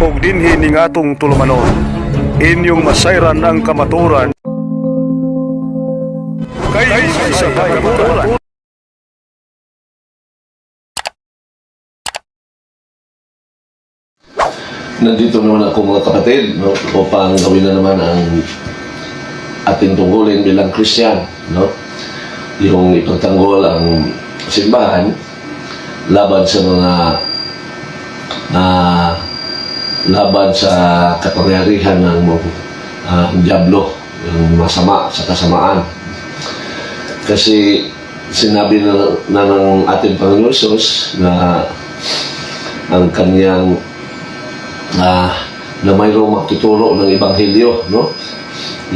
ug dinhi ning atong tulumanon. Inyong masayran ang kamaturan kay sa kamaturan. Nandito naman ako mga kapatid, no, upang gawin na naman ang ating tungkulin bilang Christian, no? Yung ipagtanggol ang simbahan laban sa mga laban sa kapangyarihan ng diablo, yung masama sa kasamaan. Kasi sinabi na ng ating Panginoon Jesus na ang kanyang na mayroong magtuturo ng Ebanghelyo, no?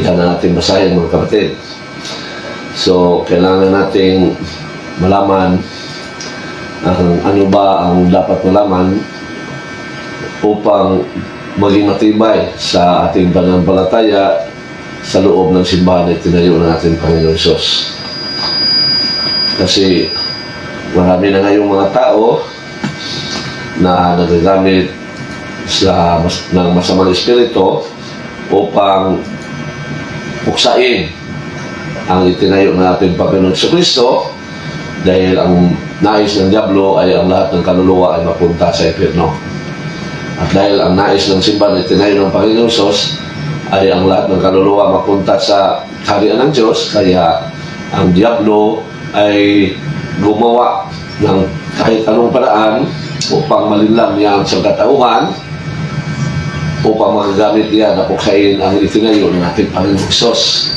Yan ang ating basahin mga kapatid. So, kailangan nating malaman ano ba ang dapat malaman upang maging matibay sa ating pananampalataya sa loob ng simbahan na itinayo ng ating Panginoon Diyos. Kasi marami na ngayong mga tao na nagagamit ng masamang espiritu upang puksain ang itinayo ng ating Panginoon Kristo, dahil ang nais ng diablo ay ang lahat ng kaluluwa ay mapunta sa impyerno. At dahil ang nais ng simbahan na itinayo ng Panginoon Sos ay ang lahat ng kaluluwa mapunta sa kaharian ng Diyos, kaya ang diablo ay gumawa ng kahit anong paraan upang malinlang niya ang sangkatauhan, upang magagamit niya na puksain ang itinayo ng ating Panginoong Sos.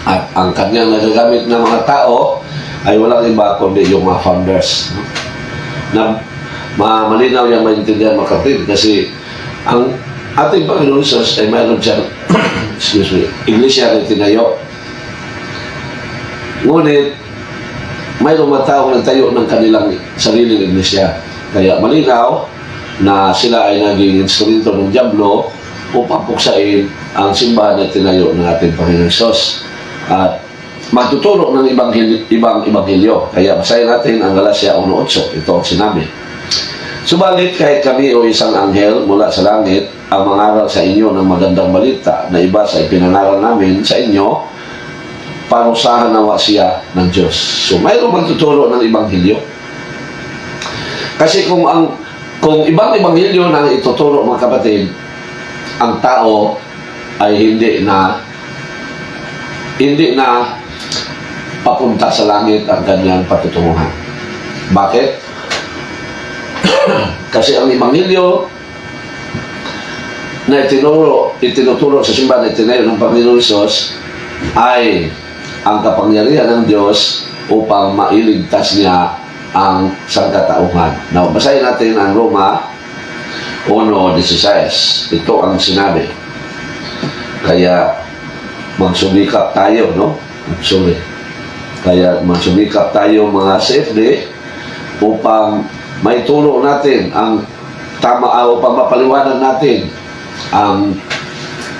At ang kanyang nagagamit ng mga tao ay walang iba kundi yung mga founders, no? Na malinaw yung maintindihan mga kapatid, kasi ang ating Panginoon Sos ay mayroon siyang iglesia na itinayo. Ngunit mayroong mga tao na tayo ng kanilang sariling iglesia. Kaya malinaw na sila ay naging instrumento ng diablo upang puksain ang simbahan na tinayo ng ating Panginoon Sos at magtuturo ng ibang ebanghelyo. Kaya basahin natin ang Galatia 1:8. Ito ang sinabi: "Subalit kahit kami o isang anghel mula sa langit ang mangaral sa inyo ng magandang balita na iba sa ipinangaral namin sa inyo, parusahan nawa siya ng Diyos." So mayroong magtuturo ng ebanghelyo. Kasi kung ibang ebanghelyo na ituturo mga kapatid, ang tao ay hindi na papunta sa langit ang kanyang patutunguhan. Bakit? Kasi ang ebanghelyo na itinuturo sa simbahan na itinayo ng Panginoon Sos ay ang kapangyarihan ng Diyos upang mailigtas niya ang sangkatauhan. Now, basahin natin ang Roma 1:16. Ito ang sinabi. Kaya magsumikap tayo, no? Kaya magsumikap tayo mga CFD upang maituro natin ang tama, upang mapaliwanag natin ang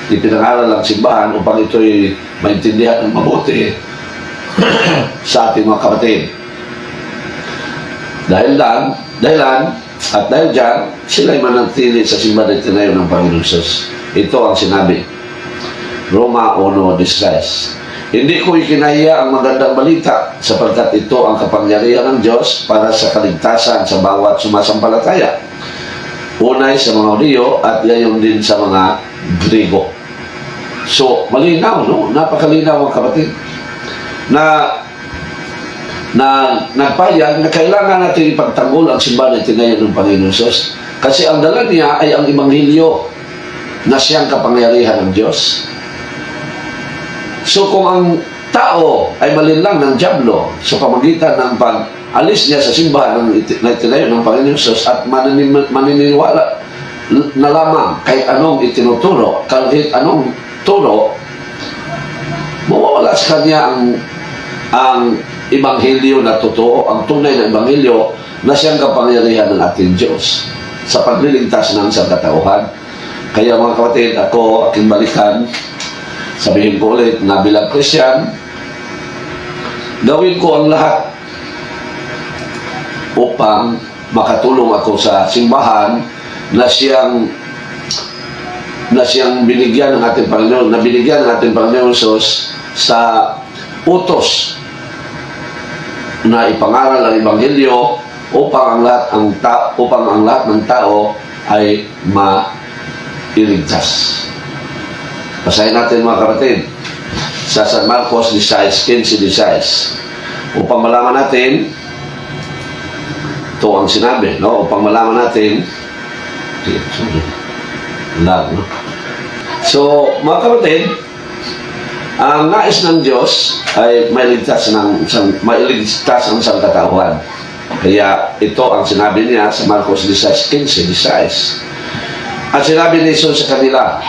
ipinangaral ng simbahan upang ito'y maintindihan ng mabuti sa ating mga kapatid. Dahil dyan, sila'y manatili sa simbahan na itinayo ng Panginoon Sos. Ito ang sinabi. Roma 1:16. "Hindi ko ikinahiya ang magandang balita, sapagkat ito ang kapangyarihan ng Diyos para sa kaligtasan sa bawat sumasampalataya. Unay sa mga Hudyo at gayon din sa mga Griego." So, malinaw, no? Napakalinaw mga kapatid. Na nagpayag na kailangan natin ipagtanggol ang simbahan na itinayo ng Panginoon Sos. Kasi ang dala niya ay ang ebanghelyo na siyang kapangyarihan ng Diyos. So kung ang tao ay malinlang ng diablo sa pamagitan ng pag-alis niya sa simbahan na itinayo ng Panginoon Sos at maniniwala na lamang kahit anong itinuturo, kahit anong turo, mawawala sa kanya ang ebanghelyo na totoo, ang tunay na ebanghelyo na siyang kapangyarihan ng ating Diyos sa pagliligtas ng sangkatauhan. Kaya mga kapatid, ako aking balikan, sabihin ko ulit na bilang Christian, gawin ko ang lahat upang makatulong ako sa simbahan na siyang binigyan ng ating Panginoon, na binigyan ng ating Panginoon Sos sa utos na ipangaral ang Ebanghelyo upang ang lahat ng tao ay mailigtas. Basahin natin mga kapatid sa San Marcos 16:15 upang malaman natin ito ang sinabi, no? Upang malaman natin So, mga kapatid, ang nais ng Diyos ay mailigtas ang sangkatauhan. Kaya ito ang sinabi niya sa Marcos 16:15. At sinabi ni Jesus sa kanila,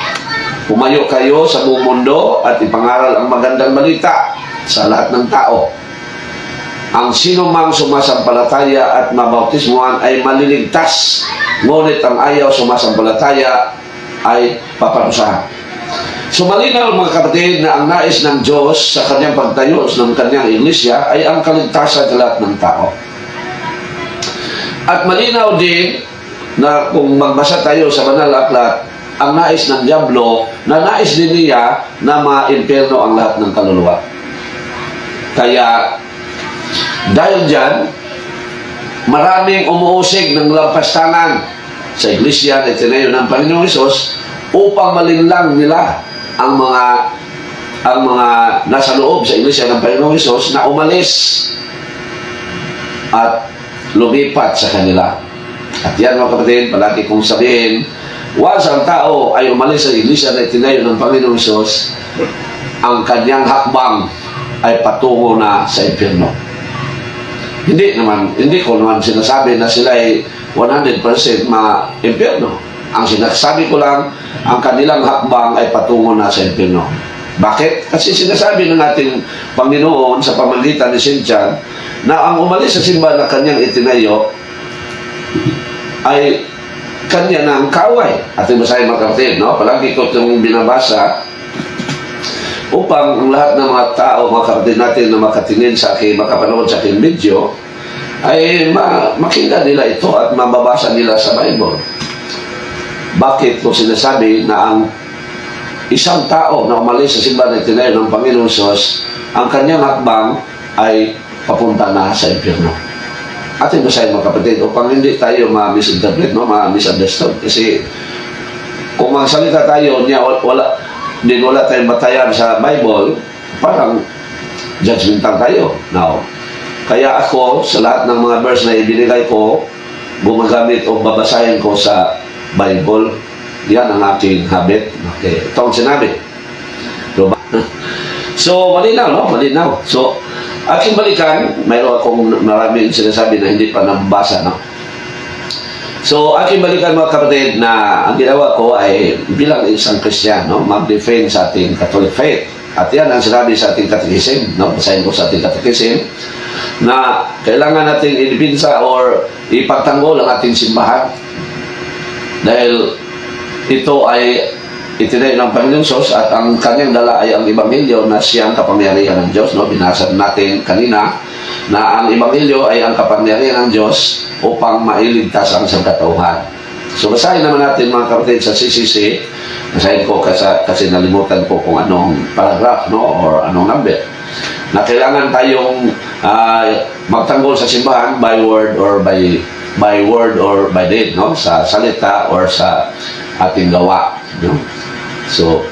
"Pumayo kayo sa buong mundo at ipangaral ang magandang balita sa lahat ng tao. Ang sino mang sumasampalataya at mabautismuhan ay maliligtas, ngunit ang ayaw sumasampalataya ay paparusahan." So malinaw mga kapatid na ang nais ng Diyos sa kanyang pagtayo ng kanyang iglesia ay ang kaligtasan sa lahat ng tao. At malinaw din na kung magbasa tayo sa Banal na Aklat, ang nais ng Diablo na nais din niya na ma-impyerno ang lahat ng kaluluwa. Kaya dahil dyan, maraming umuusig ng lampastangan sa iglesia na itinayo ng Panginoong Hesus upang malinlang nila ang mga nasa loob sa iglesia ng Panginoong Hesus na umalis at lumipat sa kanila. At yan mga kapatid, palagi kong sabihin, once ang tao ay umalis sa iglesia na itinayo ng Panginoong Hesus, ang kanyang hakbang ay patungo na sa impyerno. Hindi ko naman sinasabi na sila ay 100% ma-impyerno. Ang sinasabi ko lang, ang kanilang hakbang ay patungo na sa impyerno. Bakit? Kasi sinasabi ng ating Panginoon sa pamamagitan ni St. John na ang umalis sa simbahan na kanyang itinayo ay kanya ng kaway. Ating basahin mga kapatid, no? Palagi ko itong binabasa upang ang lahat ng mga tao, mga kapatid natin na makatingin sa akin, makapanood sa aking video, ay makita nila ito at mababasa nila sa Bible. Bakit ko sinasabi na ang isang tao na umalis sa simbahan na itinayo ng Panginoong Hesus, ang kanyang hakbang ay papunta na sa impyerno? Ating basahin mga kapatid upang hindi tayo ma-misinterpret, no? Ma-misunderstood. Kasi kung magsalita tayo niya, wala tayong batayan sa Bible, parang judgmental tayo. Now, kaya ako, sa lahat ng mga verse na ibinigay ko, gumagamit o babasahin ko sa Bible. Yan ang aking habit. Okay. Ito ang sinabi. So, malinaw, no? Malinaw. So, aking balikan, mayroon akong maraming sinasabi na hindi pa nabasa, no? So, aking balikan mga kapatid na ang ginawa ko ay bilang isang Kristiyano, mag-defend sa ating Catholic faith. At yan ang sinabi sa ating Catechism, no? Basahin ko sa ating Catechism na kailangan natin idipinsa or ipagtanggol ang ating simbahan dahil ito ay itinayo ng Panginoong Diyos at ang kanyang dala ay ang Ebanghelyo na siyang kapangyarihan ng Diyos, no? Binasa natin kanina na ang Ebanghelyo ay ang kapangyarihan ng Diyos upang mailigtas ang sangkatauhan. So basahin naman natin mga kapatid sa CCC. Basahin ko kasi nalimutan ko kung anong paragraph, no? Or anong number na kailangan tayong magtanggol sa simbahan by word or by deed, no? Sa salita or sa ating gawa, no? So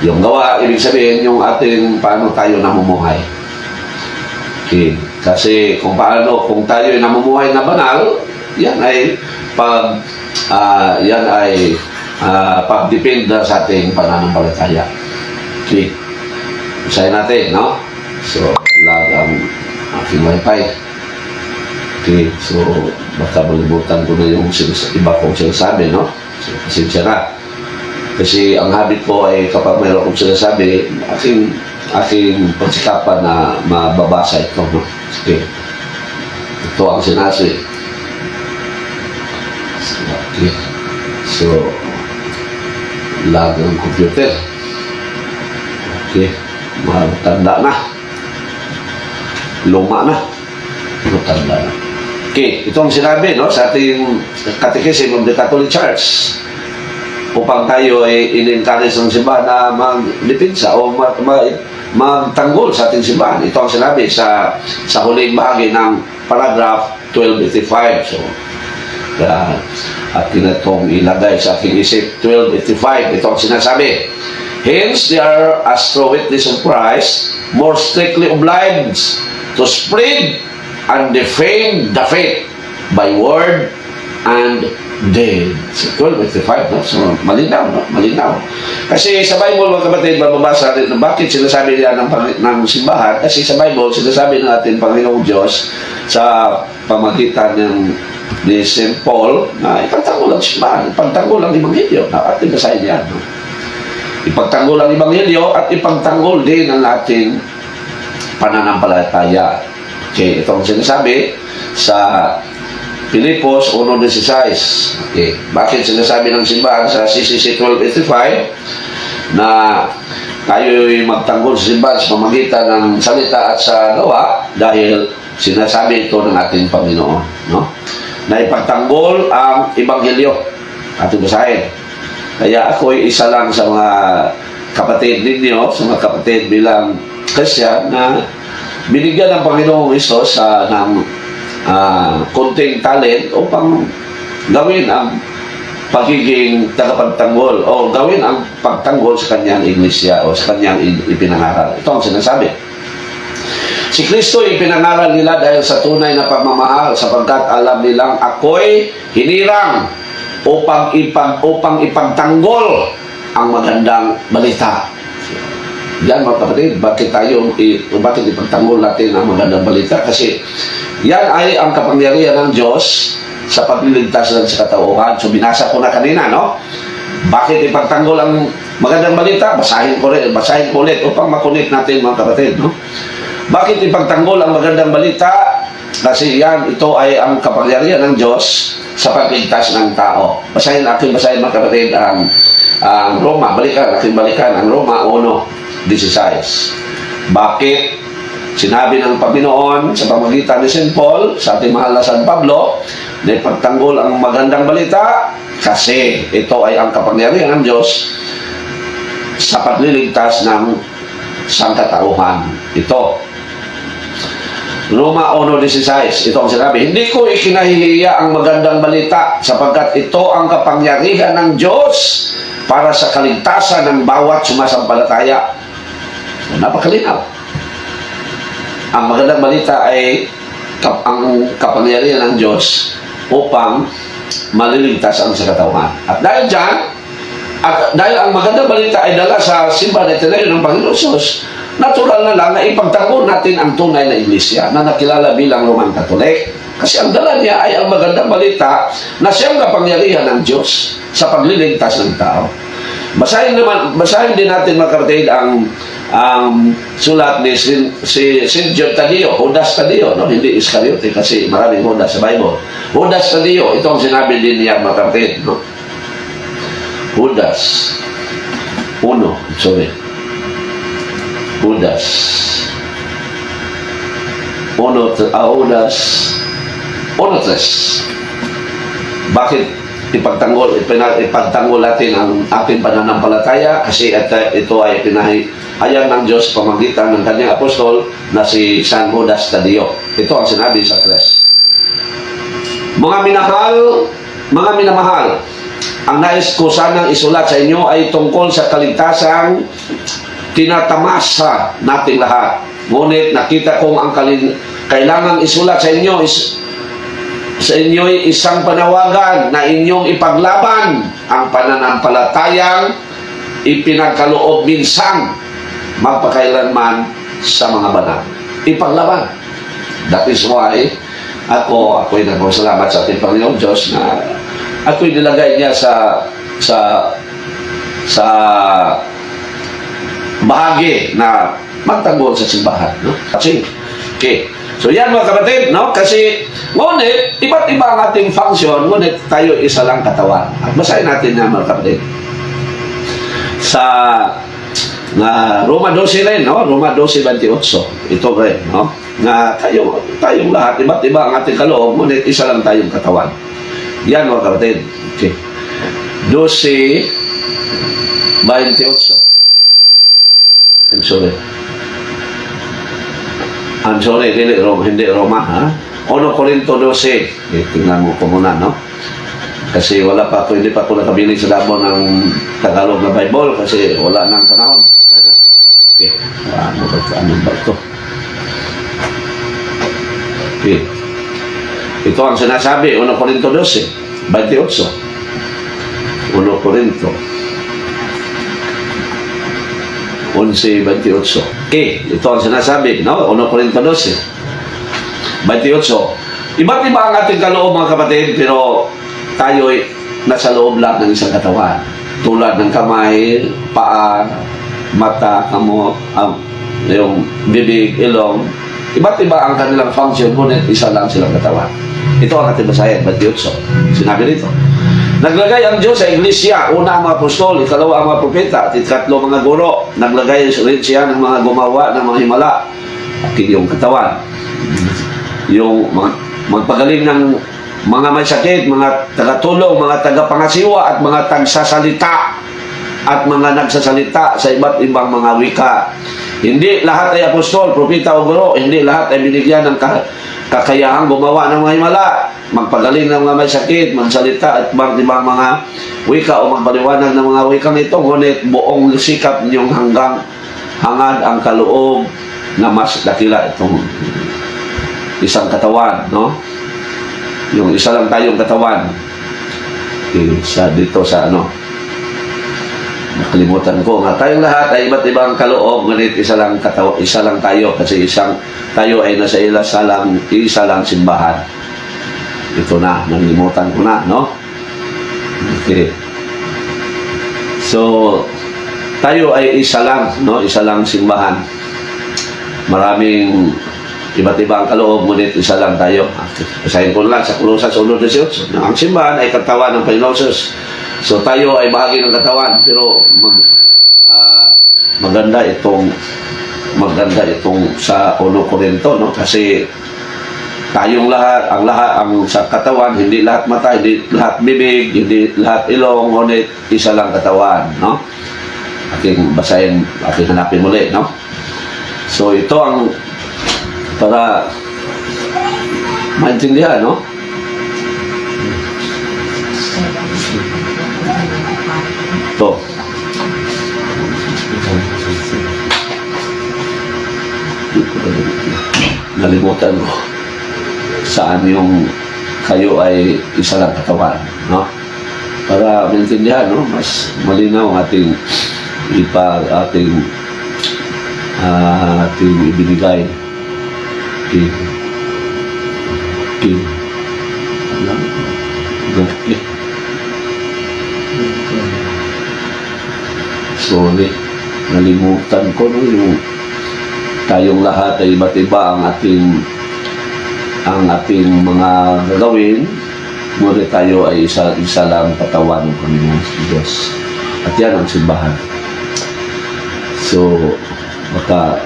yung gawa, ibig sabihin yung ating paano tayo namumuhay. Okay. Kasi kung tayo ay namumuhay na banal, yan ay pagdepende sa ating pananampalataya. Okay. Usahin natin, no? So, lag ang aking wifi. Okay. So, baka malimutan ko na yung iba kong sinasabi, no? So, pasensya na. Kasi ang habit ko ay kapag mayroon akong sinasabi, aking pagsikapan na mababasa ito, no? Okay. Ito ang sinasabi. Okay. So, lag ang computer. Okay. Matanda na. Luma na. Matanda na. Okay, itong sinabi no, sa ating Catechism of the Catholic Church upang tayo ay in-encourage ng simbahan na magdepensa o magtanggol sa ating simbahan. Ito ang sinabi sa huling bahagi ng paragraph 1285. So, at kinatong ilagay sa aking isip 1285. Ito ang sinasabi. Hence, they are, as true witness of Christ, more strictly obliged to spread and defend the faith by word and deed. So, 1285, no? So, malinaw, no? Malinaw. Kasi sa Bible, mga kapatid, mababasa rin, bakit sinasabi niya ng simbahan? Kasi sa Bible, sinasabi natin, Panginoong Diyos, sa pamagitan ni St. Paul, na ipagtanggol ang simbahan, ipagtanggol ang Ebanghelyo. At basahin yan, no? Ipagtanggol ang Ebanghelyo at ipagtanggol din ang ating pananampalataya. Okay, ito ang sinasabi sa Pilipos 1:16. Okay, bakit sinasabi ng simbahan sa CCC 1285 na tayo'y magtanggol sa simbahan sa pamagitan ng salita at sa gawa dahil sinasabi ito ng ating Panginoon, no? Na ipagtanggol ang Ebanghelyo. Ating basahin. Kaya ako ay isa lang sa mga kapatid ninyo, sa mga kapatid bilang Christian na binigyan ng Panginoong Hesus ng konting talent upang gawin ang pagiging tagapagtanggol o gawin ang pagtanggol sa kanyang iglesia o sa kanyang ipinangaral. Ito ang sinasabi. Si Kristo ipinangaral nila dahil sa tunay na pagmamahal sapagkat alam nilang ako'y hinirang upang ipagtanggol ang magandang balita. Yan mga kapatid, bakit ipagtanggol natin ang magandang balita? Kasi yan ay ang kapangyarihan ng Diyos sa pagliligtas ng sa katauhan. So binasa ko na kanina, no? Bakit ipagtanggol ang magandang balita? Basahin ko ulit upang makunik natin mga kapatid, no? Bakit ipagtanggol ang magandang balita? Kasi ito ay ang kapangyarihan ng Diyos sa pagligtas ng tao. Basahin mga kapatid ang Roma, balikan ang Roma 1:16. Bakit sinabi ng Panginoon sa pamamagitan ni St. Paul sa ating mahal na San Pablo na ipagtanggol ang magandang balita? Kasi ito ay ang kapangyarihan ng Diyos sa pagliligtas ng sangkatauhan. Ito Roma 1:16, ito ang sinabi, hindi ko ikinahihiya ang magandang balita sapagkat ito ang kapangyarihan ng Diyos para sa kaligtasan ng bawat sumasampalataya. Napakalinaw. Ang magandang balita ay ang kapangyarihan ng Diyos upang maliligtas ang sakatauhan. At dahil dyan, dahil ang magandang balita ay dala sa simbahan ng Panginoon Diyos, natural na lang na ipagtanggol natin ang tunay na iglesia na nakilala bilang Roman Catholic. Kasi ang dala niya ay ang magandang balita na siyang kapangyarihan ng Diyos sa pagliligtas ng tao. Basahin din natin mga kapatid ang sulat ni St. Judas Tadeo, no? Hindi Iscariote kasi maraming Judas sa Bible. Judas Tadeo, ito ang sinabi din niya mga kapatid, no? Judas 1:3. Bakit ipagtanggol natin ang ating pananampalataya? Kasi ito ay pinahayag ng Diyos pamagitan ng kanyang apostol na si San Judas Tadeo. Ito ang sinabi sa 3. Mga minamahal, ang nais ko sanang isulat sa inyo ay tungkol sa kaligtasang tinatamasa nating lahat. Ngunit nakita kong ang kailangang isulat sa inyo isang panawagan na inyong ipaglaban ang pananampalatayang ipinagkaloob minsan magpakailanman sa mga banal. Ipaglaban. That is why ako'y nagpasalamat sa ating Panginoong Diyos na ako'y nilagay niya sa bahagi na magtanggol sa simbahan, no? Okay. So yan mga kapatid, no? Kasi ngunit iba't iba ang ating function, ngunit tayo isa lang katawan. At basahin natin yan mga kapatid. Sa Roma 12 rin, no? Roma 12:28. Ito rin, no? na tayong lahat, iba't iba ang ating kaloob, ngunit isa lang tayong katawan. Yan mga kapatid. Okay. 12:28. I'm sorry, hindi Roma, ha? 1 Corinto 12. Tingnan mo ko muna, no? Kasi hindi pa ako nakabili sa damo ng Tagalog na Bible kasi wala nang panahon. Okay. Ano ba ito? Okay. Ito ang sinasabi, 1 Corinto 12, 28. 1 Corinto 11:28. Okay, ito ang sinasabi, no? 1 Corinto 12, 28. Iba't iba ang ating kaloob, mga kapatid, pero tayo'y nasa loob lang ng isang katawan. Tulad ng kamay, paa, mata, kamot, yung bibig, ilong. Iba't iba ang kanilang function, ngunit isa lang silang katawan. Ito ang ating basahin, 28. Sinabi rito, naglagay ang Diyos sa iglesia, una ang mga apostol, ikalawa ang mga propeta, at ikatlo mga guro. Naglagay rin siya ng mga gumawa ng mga himala, at yung katawan. Yung magpagaling ng mga may sakit, mga tagatulong, mga tagapangasiwa, at mga tagsasalita, at mga nagsasalita sa iba't ibang mga wika. Hindi lahat ay apostol, propeta o guro. Hindi lahat ay binigyan ng kakayahang gumawa ng mga himala, magpagaling ng mga may sakit, magsalita at ibang mga wika o magpaliwanag ng mga wikang ito. Ngunit buong sikap niyong hangad ang kaloob na mas dakila itong isang katawan, no? Yung isa lang tayong katawan. Dito sa nakalimutan ko nga, tayong lahat ay iba't ibang kaloob, ngunit isa lang tayo, kasi tayo ay nasa isa lang simbahan. Ito na, nalimutan ko na, no? Okay. So, tayo ay isa lang, no? Isa lang simbahan. Maraming iba't ibang kaloob, ngunit isa lang tayo. Basahin ko lang sa Kolosas 1:18. Ang simbahan ay katawan ng Panginoon Jesus. So tayo ay bahagi ng katawan, pero maganda itong sa 1 Corinto, no? Kasi tayong ang sa katawan, hindi lahat mata, hindi lahat bibig, hindi lahat ilong, ngunit isa lang katawan, no? Aking basahin, aking hanapin muli, no? So ito ang para maintindihan, no? Ito. Nalimutan mo saan yung kayo ay isa lang katawan, no? Para maintindihan, no? Mas malinaw ang ating ibinigay. Sorry, nalimutan ko, no? Yung tayong lahat ay iba't iba ang ating mga gagawin, ngunit tayo ay isa lang katawan ng Panginoon Diyos. At yan ang simbahan. So, baka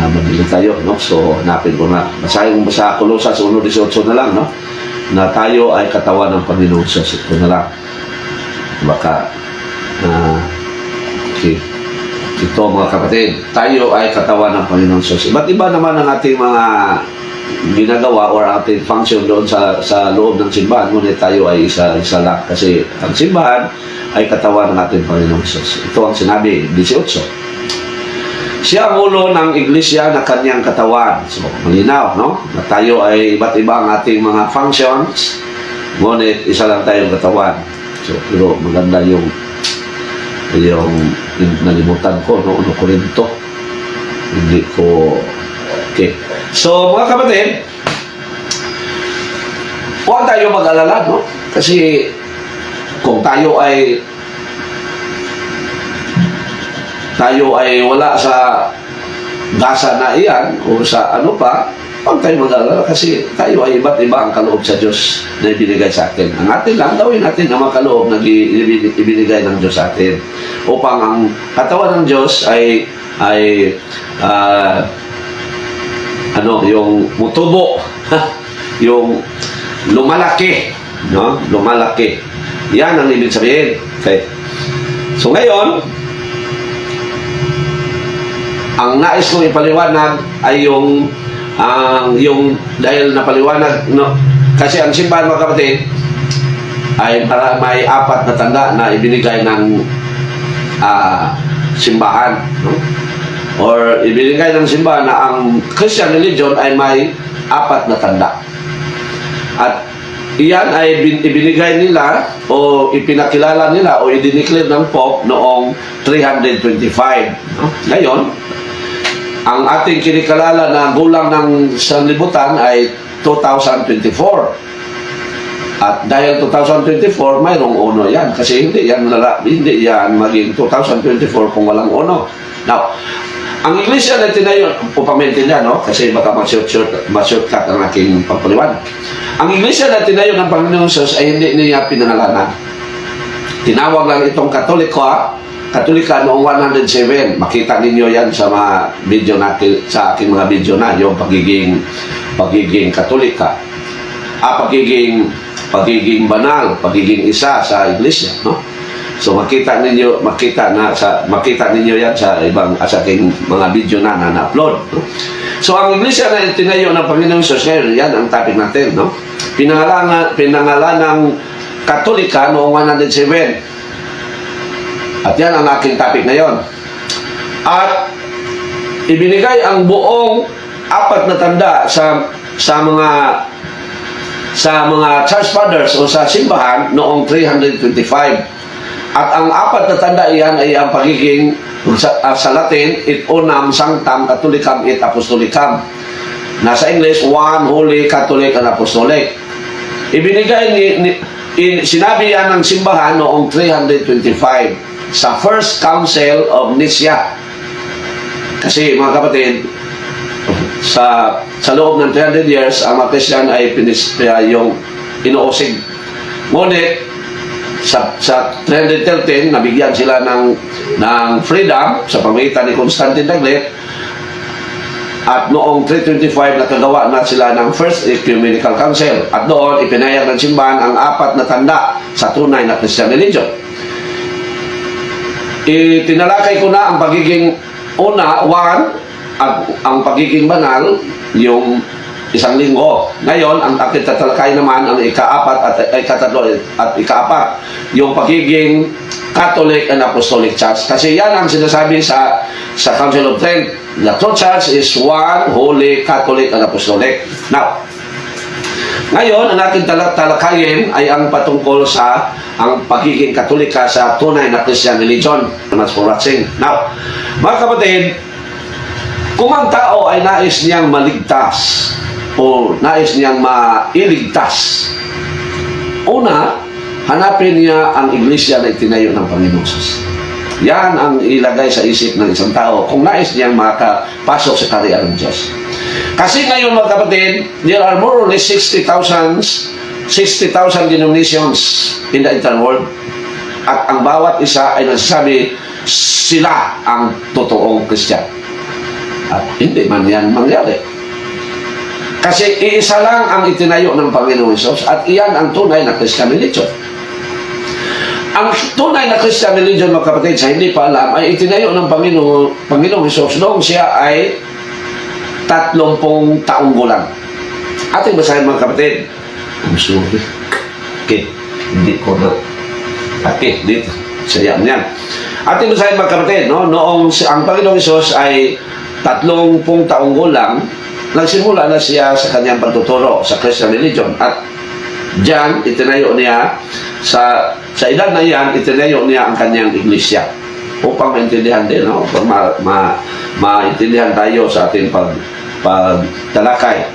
madali tayo, no? So, hanapin ko na. Basahin mo sa Kolosas 1:18 na lang, no? Na tayo ay katawan ng Panginoon Diyos. Ito na lang. Baka, okay. Ito mga kapatid, tayo ay katawan ng Panginoon Diyos. Iba't iba naman ang ating mga ginagawa or ating function doon sa loob ng simbahan, ngunit tayo ay isa lang. Kasi ang simbahan ay katawan ng ating Panginoon Diyos. Ito ang sinabi, 18. Siya ang ulo ng iglesia na kanyang katawan. So, malinaw, no? Na tayo ay iba't iba ang ating mga functions, ngunit isa lang tayong katawan. So, pero maganda yung nalimutan ko, no? 1 Corinto. Hindi ko... Okay. So, mga kapatid, huwag tayo mag-alala, no? Kasi kung tayo ay wala sa gasa na iyan o sa ano pa, huwag tayo mag-alala kasi tayo ay iba't iba ang kaloob sa Diyos na ibinigay sa atin. Ang atin lang, gawin natin ang mga kaloob na ibinigay ng Diyos sa atin upang ang katawan ng Diyos ay yung mutubo, yung lumalaki, no? Lumalaki. Yan ang ibig sabihin. Okay. So ngayon, ang nais kong ipaliwanag ay yung dahil napaliwanag, no? Kasi ang simbahan, mga kapatid, ay may 4 na tanda na ibinigay ng simbahan, no? Or ibinigay ng simbahan na ang Christian religion ay may 4 na tanda. At iyan ay ibinigay nila o ipinakilala nila o i-declare ng Pope noong 325. No? Ngayon, ang ating kinikalala na gulang ng sanlibutan ay 2024. At dahil 2024, mayroong uno yan. Kasi hindi yan maging 2024 kung walang uno. Now, ang iglesia na tinayo, upang maintindihan, no? Kasi baka ma-shortcut ang aking pagpaliwanag. Ang iglesia na tinayo ng Panginoong Sus ay hindi niya pinangalanan. Tinawag lang itong Katolika noong 107. Makita ninyo yan sa mga video natin, sa aking mga video na, yung pagiging Katolika. Pagiging banal, pagiging isa sa iglesia, no? So makita ninyo yan sa aking mga video na na-upload, no? So ang iglesia na tinayo ng Panginoong Sus ngayon, yan ang topic natin, no? Pinangalan ng Katolika noong 107. At yan ang aking topic ngayon. At ibinigay ang buong 4 na tanda sa mga church fathers o sa simbahan noong 325. At ang 4 na tanda iyan ay ang pagiging sa Latin, et unam sanctam catholicam et apostolicam. Nasa English, one holy Catholic and apostolic. Ibinigay sinabi yan ng simbahan noong 325 sa First Council of Nicaea. Kasi mga kapatid, sa loob ng 300 years, ang mga Christian ay yung inuusig. Ngunit, sa 313, nabigyan sila ng freedom sa pamagitan ni Constantine the Great. At noong 325, nakagawa na sila ng First Ecumenical Council. At doon, ipinayag ng simbahan ang 4 na tanda sa tunay na Christian religion. Tinalakay ko na ang pagiging at ang pagiging banal, yung 1 linggo. Ngayon, ang aking tatalakay naman ang ika-4 at ika-4, yung pagiging Catholic and Apostolic Church. Kasi yan ang sinasabi sa Council of Trent. The true church is one, holy, Catholic, and Apostolic. Now, ngayon, ang ating talakayin ay ang patungkol sa ang pagiging Katolika sa tunay na Christian religion. Mas for watching. Now, mga kapatid, kung ang tao ay nais niyang maligtas o nais niyang mailigtas, una, hanapin niya ang iglesia na itinayo ng Panginoon Jesus. Yan ang ilagay sa isip ng isang tao kung nais niyang makapasok sa kaharian ng Diyos. Kasi ngayon, mga kapatid, there are more or less 60,000 denominations in the entire world. At ang bawat isa ay nagsasabi sila ang totoong Christian. At hindi man yan mangyari. Kasi iisa lang ang itinayo ng Panginoong Hesus at iyan ang tunay na Christian religion. Ang tunay na Christian religion, mga kapatid, sa hindi pa alam, ay itinayo ng Panginoong Hesus noong siya ay 30 taong gulang. Ating basahin, mga kapatid. I'm sorry. Okay. Hindi ko na. Okay, dito. Sayang yan. Ating basahin, mga kapatid, no? Noong ang Panginoong Hesus ay 30 taong gulang, nagsimula na siya sa kanyang pagtuturo sa Christian religion. At diyan, itinayo niya, sa edad na yan, itinayo niya ang kanyang iglesia. Upang maintindihan din, no? Upang maintindihan tayo sa ating pagtalakay.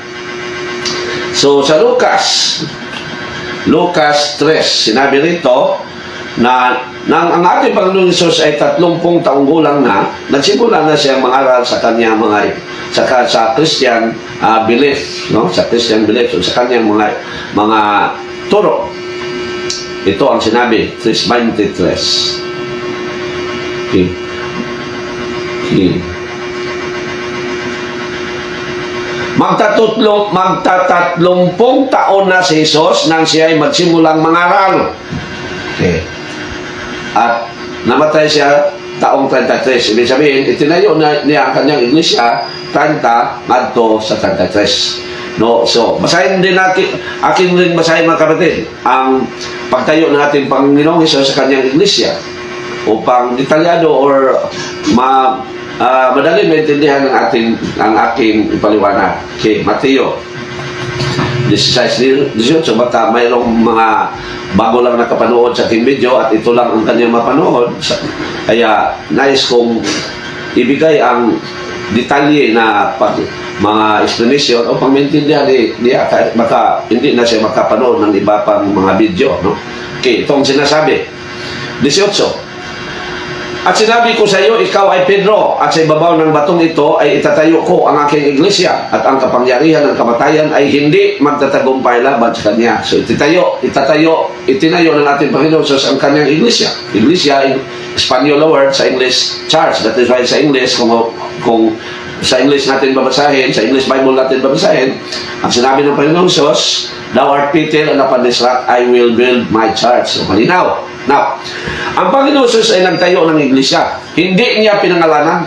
So, sa Lucas 3, sinabi rito na nang ang ating Panginoong Hesus ay 30 taong gulang na, nagsimula na siyang mangaral sa kanyang sa Christian belief, no? Sa Christian belief, so sa kanyang mga turo. Ito ang sinabi, 3:23. magtatatlongpong taon na si Jesus nang siya ay magsimulang mangaral. Okay. At namatay siya taong 33. Ibig sabihin, itinayo na niya ang kanyang iglesia 30 ngadto sa 33. No, so basahin din natin, akin rin basahin mga kapatid, ang pagtayo ng ating Panginoong Hesus sa kanyang iglesia upang detalyado or madali maintindihan ang aking ipaliwanag. Okay, Mateo 16, baka mayroong mga bago lang nakapanood sa aking video at ito lang ang kanyang mapanood. Kaya nais kong ibigay ang detalye na mga explanation o pang maintindihan baka hindi na siya makapanood ng iba pang mga video. No? Okay, itong sinasabi. 18. At sinabi ko sa iyo, ikaw ay Pedro, at sa ibabaw ng batong ito ay itatayo ko ang aking iglesia, at ang kapangyarihan ng kamatayan ay hindi magtatagumpay laban sa kanya. So itinayo ng ating Panginoon sa ang kanyang iglesia. Iglesia, in Espanyol word, sa English church. That is why sa English, kung sa English natin babasahin, sa English Bible natin babasahin, ang sinabi ng Panginoong Diyos, thou art Peter, and upon this rock I will build my church. So malinaw. Now, ang Panginoon Jesus ay nagtayo ng iglesia. Hindi niya pinangalanan.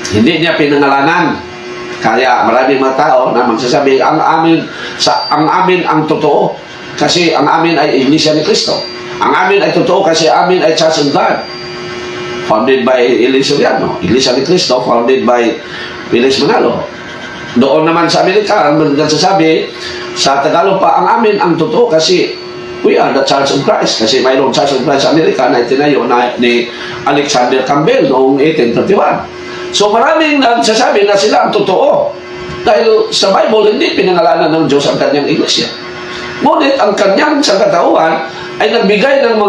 Hindi niya pinangalanan. Kaya maraming mga tao na magsasabi, ang amin ang totoo. Kasi ang amin ay iglesia ni Kristo. Ang amin ay totoo kasi amin ay Church of God. Founded by Eli Soriano. Iglesia ni Kristo, founded by Felix Manalo. Doon naman sa Amerika, ang nagsasabi, sa Tagalog pa, ang amin ang totoo kasi we are the Church of Christ. Kasi mayroong Church of Christ sa Amerika na itinayo ni Alexander Campbell noong 1831. So maraming nagsasabi na sila ang totoo. Dahil sa Bible, hindi pinangalanan ng Diyos ang kanyang iglesia. Ngunit ang kanyang sangkatauhan ay nagbigay ng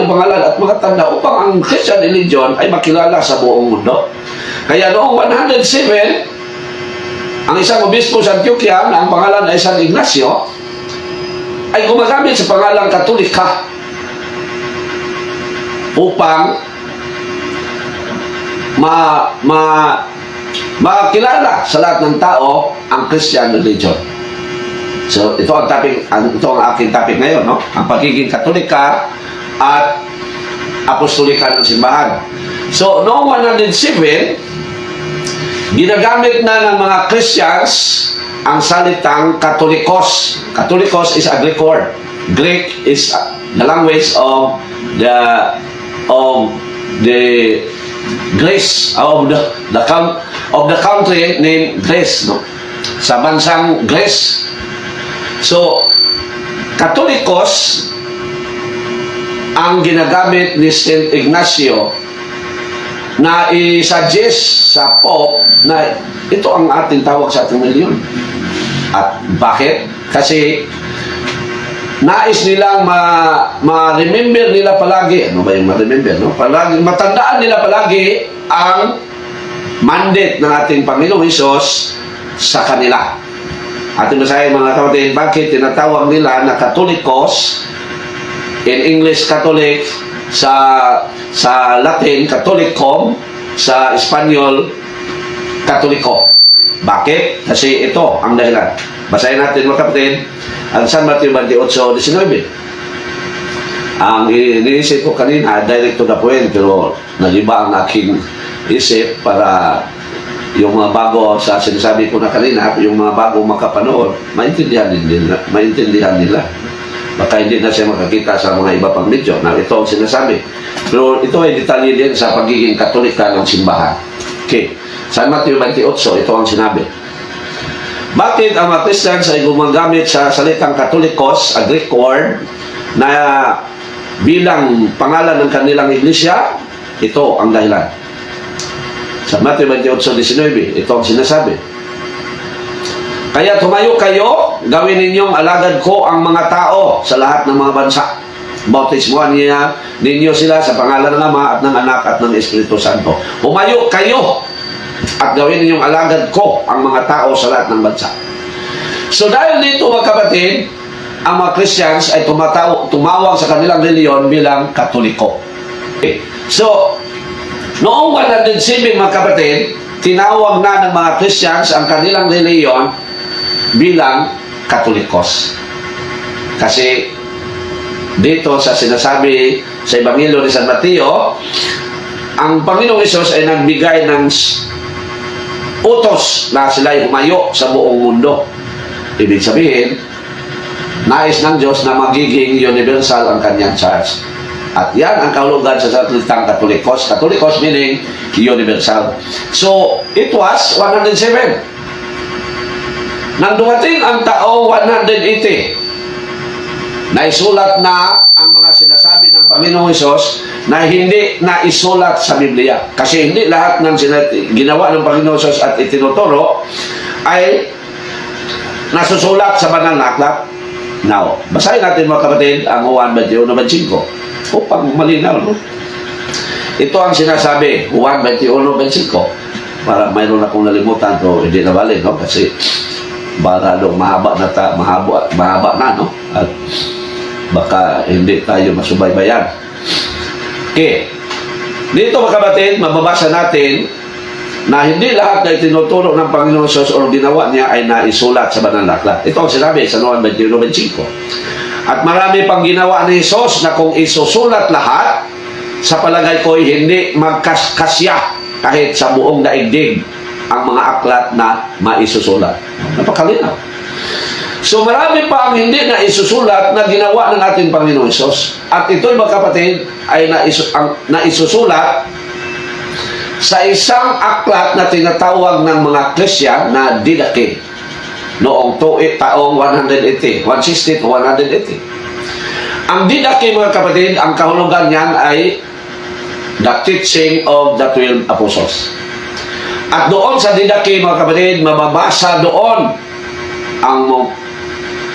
pangalan at mga tanda upang ang Christian religion ay makilala sa buong mundo. Kaya noong 107, ang isang obispo sa Antioquia na ang pangalan ay San Ignacio ay gumagamit sa pangalang Katolika upang makilala sa lahat ng tao ang Christian religion. So ito ang aking topic ngayon, no? Ang pagiging Katolika at Apostolika ng simbahan. So noong 107, ginagamit na ng mga Christians ang salitang Katolikos. Katolikos is a Greek word. Greek is the language of the Greece, of the country named Greece, no? Sa bansang Greece. So Katolikos ang ginagamit ni Saint Ignacio na i-suggest sa Pope na ito ang ating tawag sa ating reliyon. At bakit? Kasi nais nilang ma-remember nila palagi. Ano ba yung ma-remember? No? Matandaan nila palagi ang mandate ng ating Panginoong Hesus sa kanila. Ating basahin mga kapatid, bakit tinatawag nila na Katolikos, in English Catholic, sa Latin Catholicum, sa Espanyol Katoliko. Bakit? Kasi ito ang dahilan. Basahin natin mga kapatid ang San Mateo 28:19. Ang iniisip ko kanina, direct to the point, pero nag-iba ang aking isip para yung mga bago sa sinasabi ko na kanina, yung mga bago makapanood, maintindihan nila. Baka hindi na siya makakita sa mga iba pang video na ito ang sinasabi. Pero ito ay detalye din sa pagiging Katolika ng simbahan. Okay. San Mateo 28, ito ang sinabi. Bakit ang mga Christians ay gumagamit sa salitang Katolikos, a Greek word, na bilang pangalan ng kanilang iglesia? Ito ang dahilan. Sa Mateo 28:19, ito ang sinasabi. Kaya tumayo kayo, gawin ninyong alagad ko ang mga tao sa lahat ng mga bansa. Bautismuhan ninyo sila sa pangalan ng Ama at ng Anak at ng Espiritu Santo. Tumayo kayo at gawin ninyong alagad ko ang mga tao sa lahat ng bansa. So dahil dito mga kapatid, ang mga Christians ay tumawag sa kanilang reliyon bilang Katoliko. Okay. So, noong 107 mga kapatid, tinawag na ng mga Christians ang kanilang reliyon bilang Katolikos. Kasi dito sa sinasabi sa Ebanghelyo ni San Mateo, ang Panginoong Hesus ay nagbigay ng utos na sila'y humayo sa buong mundo. Ibig sabihin, nais ng Diyos na magiging universal ang kanyang church. At yan ang kahulugan sa salitang Katolikos. Katolikos meaning universal. So, it was 107. Nang dumating ang taong 180, naisulat na ang mga sinasabi ng Panginoong Hesus na hindi naisulat sa Biblia. Kasi hindi lahat ng ginawa ng Panginoong Hesus at itinuturo ay nasusulat sa banal na aklat. Now, basahin natin mga kapatid ang Juan 21:25 upang malinaw, no? Ito ang sinasabi, Juan 21:25. Para mayroon akong nalimutan to, hindi na balik, no? Kasi baka mahaba na, no? At baka hindi tayo masubaybayan. Okay. Dito mga kapatid, mababasa natin na hindi lahat na itinuturo ng Panginoon Hesus o ginawa niya ay naisulat sa banal na aklat. Ito ang sinabi sa Juan 21:25. At marami pang ginawa ni Hesus na kung isusulat lahat, sa palagay ko hindi magkasya kahit sa buong daigdig ang mga aklat na maisusulat. Napakalinaw. So marami pa ang hindi na isusulat na ginawa ng ating Panginoon Hesus. At ito'y mga kapatid ay naisusulat sa isang aklat na tinatawag ng mga Christian na Didache noong taong 180, 160 to 180. Ang Didache mga kapatid, ang kahulugan niyan ay the teaching of the 12 apostles. At doon sa Didache mga kapatid, mababasa doon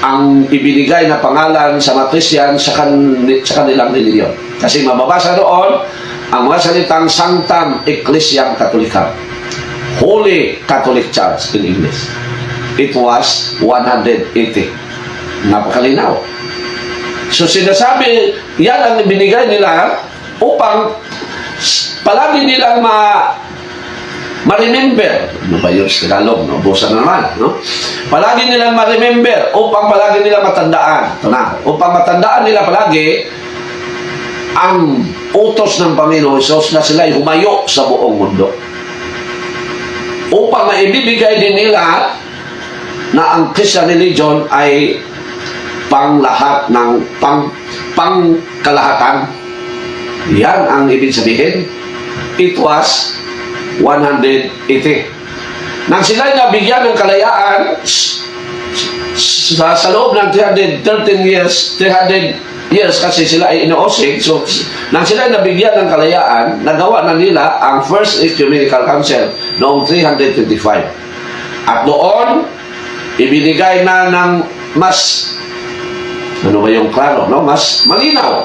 ang ibinigay na pangalan sa mga Christian sa kanilang reliyon. Kasi mababasa doon ang mga salitang Sanctam Ecclesiam Catholicam, Holy Catholic Church in English. It was 180. Napakalinaw. So sinasabi, yan ang ibinigay nila upang palagi nilang ma-remember. Ano ba yun sa Tagalog? No? Busa na naman. No? Palagi nilang ma-remember upang palagi nilang matandaan. Ito na. Upang matandaan nila palagi ang utos ng Panginoon Hesus na sila'y humayo sa buong mundo. Upang maibibigay din nila na ang Christian religion ay panglahat ng pangkalahatan. Yan ang ibig sabihin. It was 180. Nang sila'y nabigyan ng kalayaan sa loob ng 300 years kasi sila ay inoosig. So, nang sila nabigyan ng kalayaan, nagawa na nila ang First Ecumenical Council noong 325. At doon, ibinigay na ng mas, ano ba yung klaro, no? Mas malinaw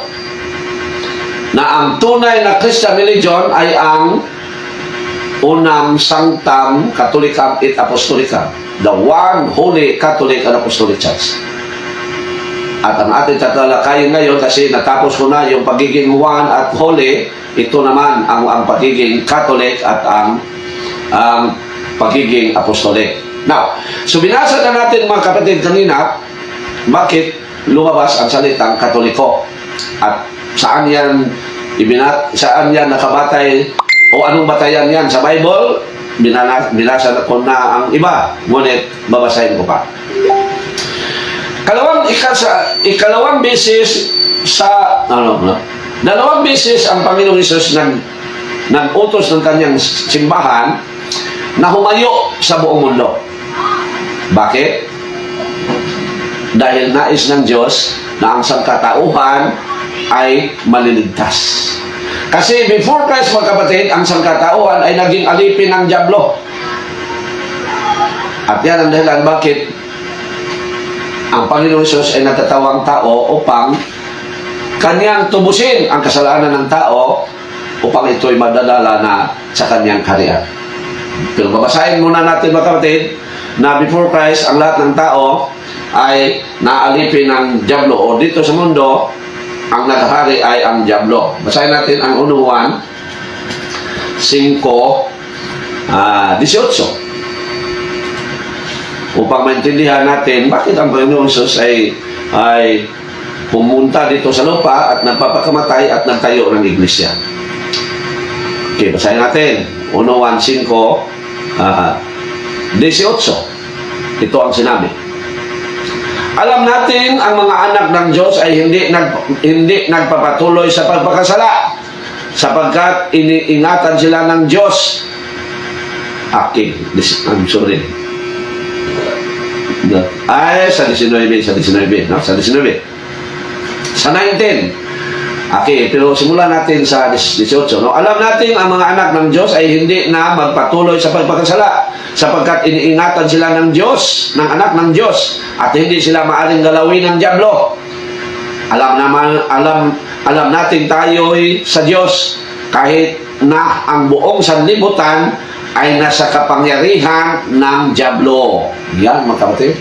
na ang tunay na Christian religion ay ang unang Sanctam Catholicam et Apostolicam, the one Holy Catholic and Apostolic Church. At ang ating tatalakayin ngayon, kasi natapos ko na yung pagiging one at holy, ito naman ang pagiging Catholic at ang pagiging apostolic. Now, so binasa na natin mga kapatid kanina, bakit lumabas ang salitang Katoliko? At saan yan nakabatay o anong batayan yan sa Bible? Binasa na ko na ang iba, ngunit babasahin ko pa. Ikalawang beses dalawang beses ang Panginoong Hesus nag-utos ng kanyang simbahan na humayo sa buong mundo. Bakit? Dahil nais ng Diyos na ang sangkatauhan ay maliligtas. Kasi before Christ mga kapatid, ang sangkatauhan ay naging alipin ng dyablo. At yan ang dahilan bakit ang Panginoon Hesus ay nagkatawang tao upang kanyang tubusin ang kasalanan ng tao upang ito'y madadala na sa kanyang kaharian. Pero babasahin muna natin mga kapatid na before Christ, ang lahat ng tao ay naalipin ng dyablo o dito sa mundo, ang naghahari ay ang dyablo. Basahin natin ang unang 1, 5, 18. Upang maintindihan natin bakit ang Panginoon Jesus ay pumunta dito sa lupa at nagpapakamatay at nagtayo ng iglesia. Okay, basahin natin. 1:1-5, 18. Ito ang sinabi. Alam natin ang mga anak ng Diyos ay hindi nagpapatuloy sa pagpakasala sapagkat iniingatan sila ng Diyos. Okay, I'm sorry. Sa 19, no? Sa 19. Sa 19. Okay, pero simulan natin sa 18. No? Alam natin ang mga anak ng Diyos ay hindi na magpatuloy sa pagpakasala sapagkat iniingatan sila ng Diyos, ng anak ng Diyos, at hindi sila maaring galawin ng dyablo. Alam natin tayo'y sa Diyos kahit na ang buong sanlibutan ay nasa kapangyarihan ng dyablo. Yan, mga kapatid.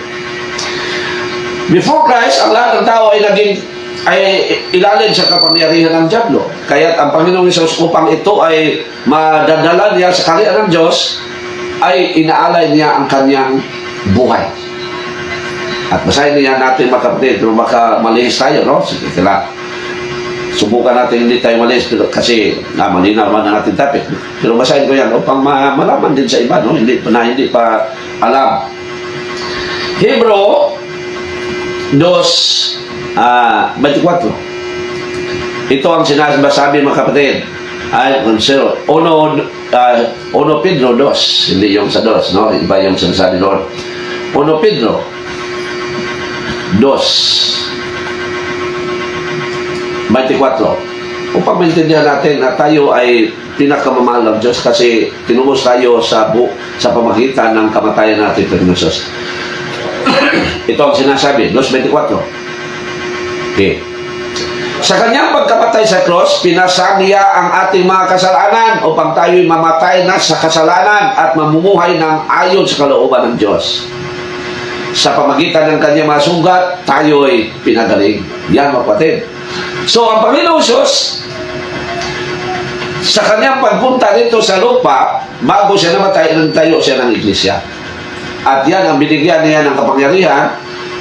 Before Christ, ang lahat ng tao ay ilalim sa kapangyarihan ng dyablo. Kaya ang Panginoong Hesus, upang ito ay madadala niya sa kaharian ng Diyos, ay inaalay niya ang kanyang buhay. At basahin niya natin, mga kapatid, pero baka malihis tayo, no? Sige, subukan natin hindi tayo malihis, pero kasi malinaw man na natin topic. Pero basahin ko yan upang malaman din sa iba, no? Hindi pa alam. Hebrew 2:24. Ito ang sinasabi, mga kapatid. Uno Pedro 2, hindi yung sa 2, no? Iba yung sinasabi doon. 1 Pedro 2:24. Upang maintindihan natin na tayo ay pinakamamahal ng Diyos kasi tinubos tayo sa pamagitan ng kamatayan natin kay Jesus. Ito ang sinasabi, 2:24. Okay. Sa kanyang pagkamatay sa cross, pinasang niya ang ating mga kasalanan upang tayo'y mamatay na sa kasalanan at mamumuhay ng ayon sa kalooban ng Diyos. Sa pamagitan ng kanyang mga sugat, tayo'y pinagaling. Yan, mga kapatid. So, ang Panginoong Diyos, sa kanyang pagpunta dito sa lupa, bago siya namatay, nagtayo siya ng iglesia. At yan ang binigyan niya ng kapangyarihan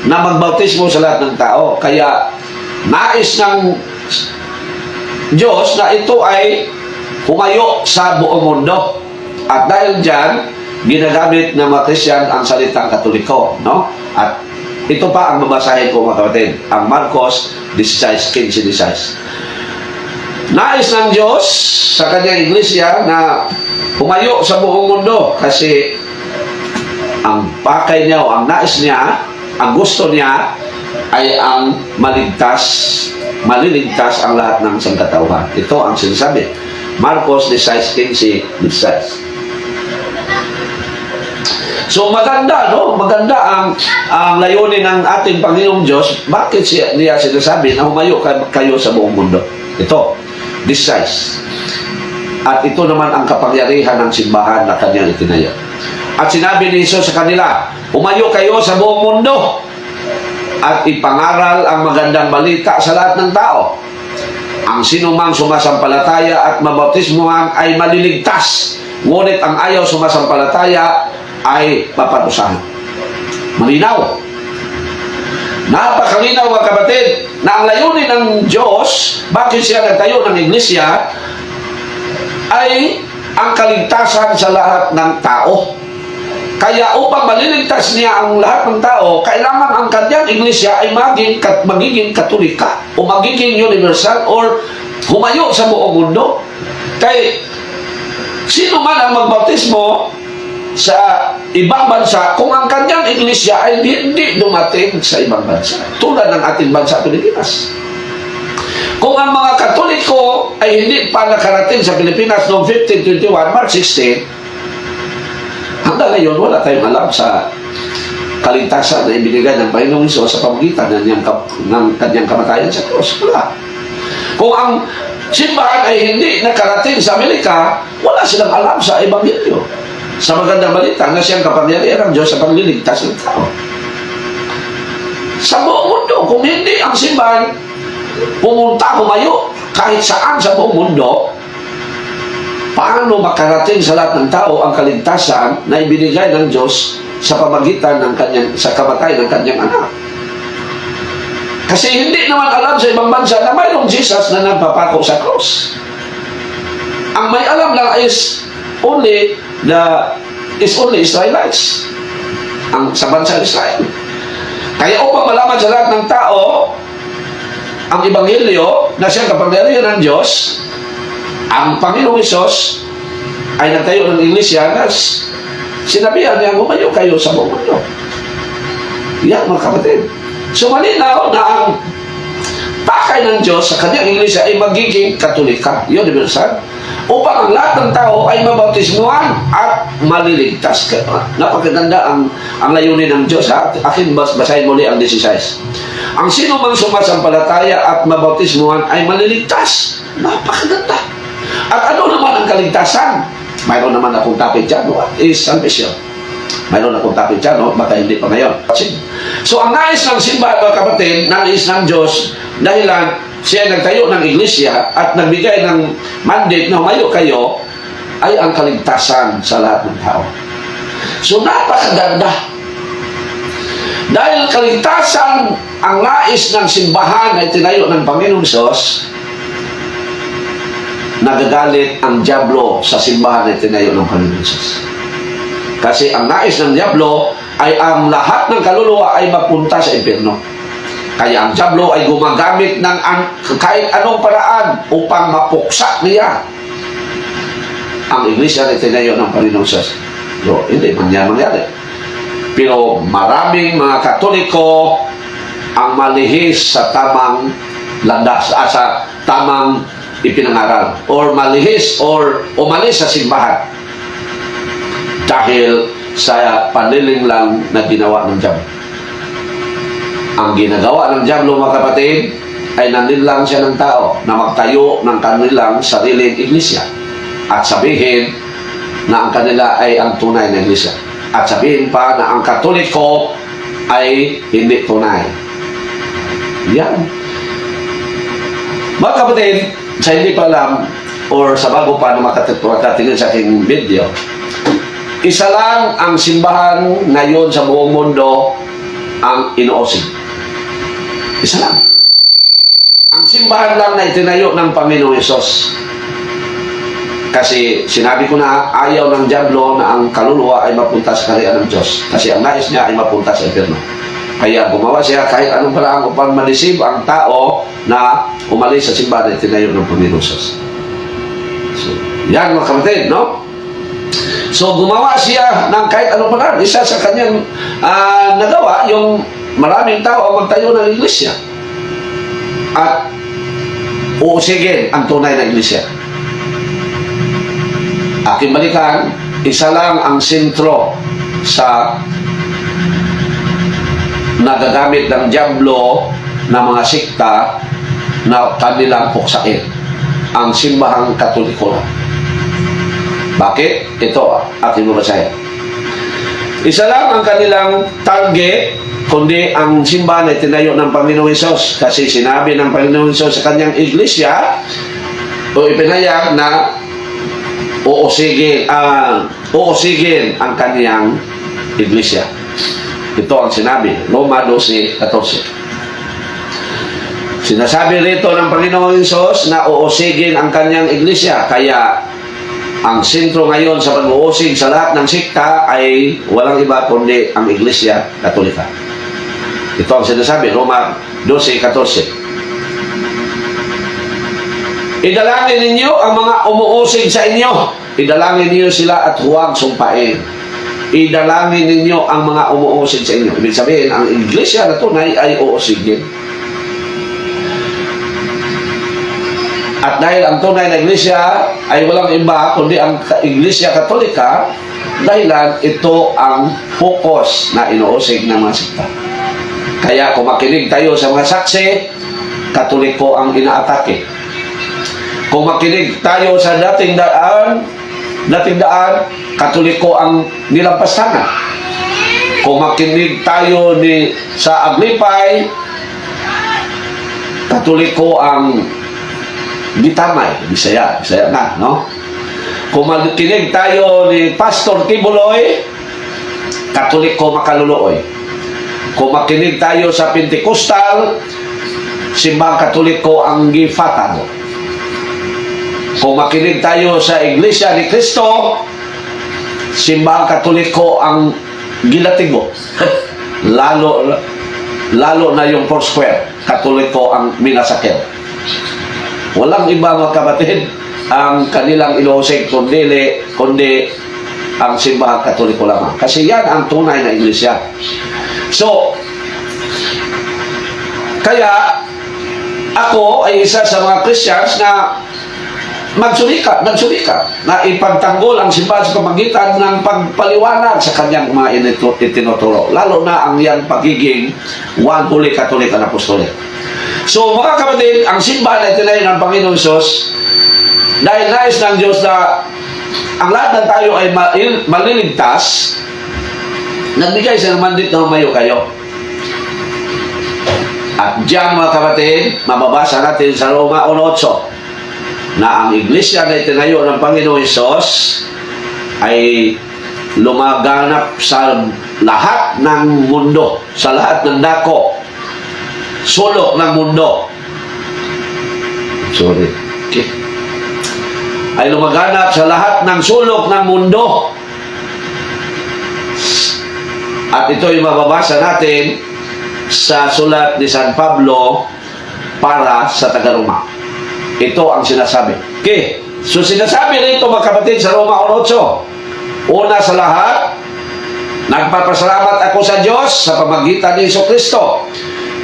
na magbautismo sa lahat ng tao. Kaya, nais ng Diyos na ito ay humayo sa buong mundo. At dahil dyan, ginagamit ng mga Christian ang salitang Katoliko, no? At ito pa ang babasahin ko, mga kapatid, ang Marcos 16:15. Nais ng Diyos sa kanyang iglesia na humayo sa buong mundo kasi ang pakay niya o ang nais niya, ang gusto niya ay ang maliligtas ang lahat ng sangkatauhan. Ito ang sinasabi. Marcos 16:15. So maganda, no? Maganda ang layunin ng ating Panginoong Diyos. Bakit niya sinasabi na humayo kayo sa buong mundo? Ito, this size. At ito naman ang kapangyarihan ng simbahan na kanyang itinayo. At sinabi ni Jesus sa kanila, humayo kayo sa buong mundo at ipangaral ang magandang balita sa lahat ng tao. Ang sinumang sumasampalataya at mabautismuhan ay maliligtas, ngunit ang ayaw sumasampalataya ay paparusahan. Malinaw. Napakalinaw, mga kapatid, na ang layunin ng Diyos, bakit siya nagtayo ng iglesia, ay ang kaligtasan sa lahat ng tao. Kaya upang maliligtas niya ang lahat ng tao, kailangan ang kanyang iglesia ay magiging katolika o magiging universal or humayo sa buong mundo. Kaya sino man ang magbautismo sa ibang bansa kung ang kanyang iglesia ay hindi dumating sa ibang bansa, tulad ng ating bansa Pilipinas. Kung ang mga Katoliko ay hindi pa nakarating sa Pilipinas noong 1521, March 16, hanggang ngayon, wala tayong alam sa kaligtasan na ibinigay ng Panginoong Hesus sa pamagitan ng kanyang kamatayan sa cross. Wala. Kung ang simbahan ay hindi nakarating sa Amerika, wala silang alam sa Ebanghelyo, sa magandang balita na siyang kapangyarihan ng Diyos sa pagliligtas ng tao. Sa buong mundo, kung hindi ang simbahan humayo kahit saan sa buong mundo, paano makarating sa lahat ng tao ang kaligtasan na ibinigay ng Diyos sa pamagitan ng kanyang, sa kamatay ng kanyang anak. Kasi hindi naman alam sa ibang bansa na mayroong Jesus na nagpapako sa cross. Ang may alam lang is only Israelites. Ang sa bansa Israel. Kaya upang malaman sa lahat ng tao ang Ebanghelyo na siyang kapangyarihan ng Diyos, ang Panginoong Hesus ay nagtayo ng iglesia na sinabihan niya, umayo kayo sa buong mundo. Yan mga kapatid. So malinaw na ang pakay ng Diyos sa kanyang iglesia ay magiging Katolika, universal, upang ang lahat ng tao ay mabautismuhan at maliligtas. Napakaganda ang layunin ng Diyos. Akin basahin muli ang 16. Ang sino mang sumasampalataya at mabautismuhan ay maliligtas. Napakaganda. At ano naman ang kaligtasan? Mayroon naman akong topic dyan, is salvation. Mayroon akong topic dyan, baka hindi pa ngayon. So ang nais ng simbahan, mga kapatid, nais ng Diyos, dahilan siya nagtayo ng iglesia at nagbigay ng mandate na humayo kayo, ay ang kaligtasan sa lahat ng tao. So napakaganda. Dahil kaligtasan ang nais ng simbahan na itinayo ng Panginoong Hesus, nagagalit ang dyablo sa simbahan na itinayo ng Panginoong Hesus. Kasi ang nais ng dyablo ay ang lahat ng kaluluwa ay mapunta sa impyerno. Kaya ang dyablo ay gumagamit ng kahit anong paraan upang mapuksa niya ang iglesia na itinayo ng Panginoong Hesus. So, hindi man yan mangyari. Pero maraming mga Katoliko ang malihis sa tamang landas, sa tamang ipinangaral, or malihis or umalis sa simbahan dahil sa paniling lang na ginawa ng dyablo. Ang ginagawa ng dyablo, mga kapatid, ay nanlinlang siya ng tao na magtayo ng kanilang sariling iglesia at sabihin na ang kanila ay ang tunay na iglesia, at sabihin pa na ang Katoliko ay hindi tunay. Yan. Mga kapatid, sa hindi pa alam or sa bago pa na makatingin sa aking video, isa lang ang simbahan ngayon sa buong mundo ang inuusig. Isa lang. Ang simbahan lang na itinayo ng Panginoong Hesus. Kasi sinabi ko na ayaw ng dyablo na ang kaluluwa ay mapunta sa kaharian ng Diyos. Kasi ang nais niya ay mapunta sa impyerno. Kaya gumawa siya kahit anong paraan upang malisib ang tao na umalis sa simbahan na itinayo ng Panginoong Hesus. So, yan mga kapatid, no? So gumawa siya ng kahit anong paraan. Isa sa kanyang nagawa, yung maraming tao ang magtayo ng iglesia at uusigin ang tunay na iglesia. Aking balikan, isa lang ang sentro sa nagagamit ng dyablo na mga sikta na kanilang puksain, ang simbahang Katoliko lang. Bakit? Ito, aking babasahin. Isa lang ang kanilang target, kundi ang simbahan ay tinayo ng Panginoong Hesus. Kasi sinabi ng Panginoong Hesus sa kanyang iglesia, o ipinayag na uusigin ang kaniyang iglesia. Ito ang sinabi, Roma 12:14. Sinasabi rito ng Panginoong Hesus na uusigin ang kanyang iglesia. Kaya ang sentro ngayon sa pag-uusig sa lahat ng sikta ay walang iba kundi ang Iglesia Katolika. Ito ang sinasabi, Roma 12:14. Idalangin ninyo ang mga umuusig sa inyo. Idalangin ninyo sila at huwag sumpain. Idalangin ninyo ang mga umuusig sa inyo. Ibig sabihin, ang Iglesia na tunay ay uusigin. At dahil ang tunay na iglesia ay walang iba kundi ang Iglesia Katolika, dahilan ito ang focus na inuusig ng mga sikta. Kaya kung makinig tayo sa mga saksi, Katoliko ang inaatake. Kung makinig tayo sa dating daan, Katoliko ang nilampastangan. Kung makinig tayo sa Aglipay, Katoliko ang gitamay, Bisaya na, no? Kung makinig tayo ni Pastor Tibuloy, Katoliko makaluluoy. Kung makinig tayo sa Pentecostal, simbang Katoliko ang gifatan. Kung makinig tayo sa Iglesia ni Cristo, simbang Katoliko ang gilatigo. lalo na yung Foursquare, Katoliko ang minasakit. Walang iba mga kapatid ang kanilang inuusig kundi ang simbahang Katoliko lamang. Kasi yan ang tunay na Iglesia. So, kaya ako ay isa sa mga Christians na magsulikat na ipagtanggol ang simbahan sa pamagitan ng pagpaliwanag sa kanyang mga itinuturo. Lalo na ang iyang pagiging one holy Catholic and Apostolic. So mga kapatid, ang simbahan ay tinayo ng Panginoon Sos dahil nais ng Diyos na ang lahat ng tayo ay maliligtas. Nagbigay sa mandate na humayo kayo. At diyan mga kapatid, mababasa natin sa Roma 1:8 na ang iglesia na itinayo ng Panginoon Hesus ay lumaganap sa lahat ng mundo, sa lahat ng dako, sulok ng mundo. Okay. Ay lumaganap sa lahat ng sulok ng mundo. At ito yung mababasa natin sa sulat ni San Pablo para sa taga-Roma. Ito ang sinasabi. Okay. So sinasabi rito mga kapatid sa Roma 1:8. Una sa lahat, nagpapasalamat ako sa Diyos sa pamagitan ni Jesucristo.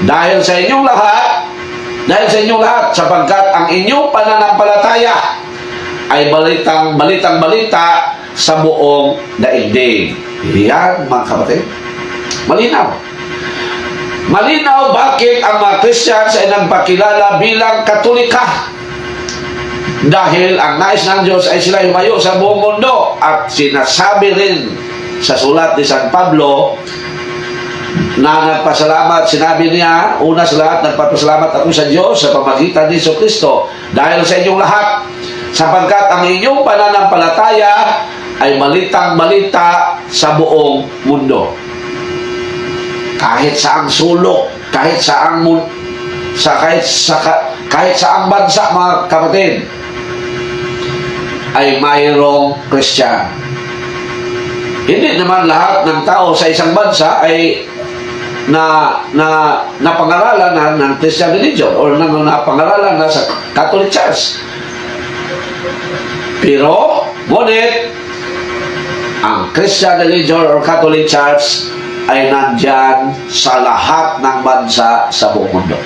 Dahil sa inyong lahat, sapagkat ang inyong pananampalataya ay balitang-balita sa buong daigdig. Yan mga kapatid. Malinaw. Malinaw bakit ang mga Christians ay nagpakilala bilang Katolika. Dahil ang nais ng Diyos ay sila humayo sa buong mundo. At sinasabi rin sa sulat ni San Pablo na nagpasalamat, sinabi niya, una sa lahat, nagpapasalamat ako sa Diyos sa pamagitan ni Jesucristo dahil sa inyong lahat, sapagkat ang inyong pananampalataya ay balitang-balita sa buong mundo. Kahit saang sulok, kahit saang bansa mga kapatid, ay mayroong Christian. Hindi naman lahat ng tao sa isang bansa ay napangaralan ng Christian religion or napangaralan na sa Catholic Church. Pero, ngunit, ang Christian religion or Catholic Church ay nandyan sa lahat ng bansa sa buong mundo.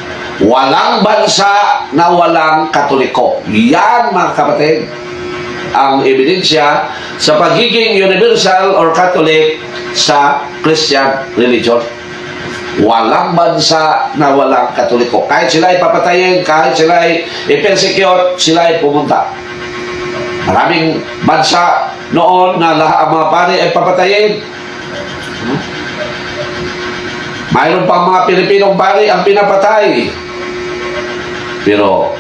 Walang bansa na walang Katoliko. Yan mga kapatid ang ebidensya sa pagiging universal or Catholic sa Christian religion. Walang bansa na walang Katoliko. Kahit sila ay papatayin, kahit sila ay i-persecute, sila ay pumunta. Maraming bansa noon na lahat ang mga pari ay papatayin. Mayroon pang mga Pilipinong pari ang pinapatay. Pero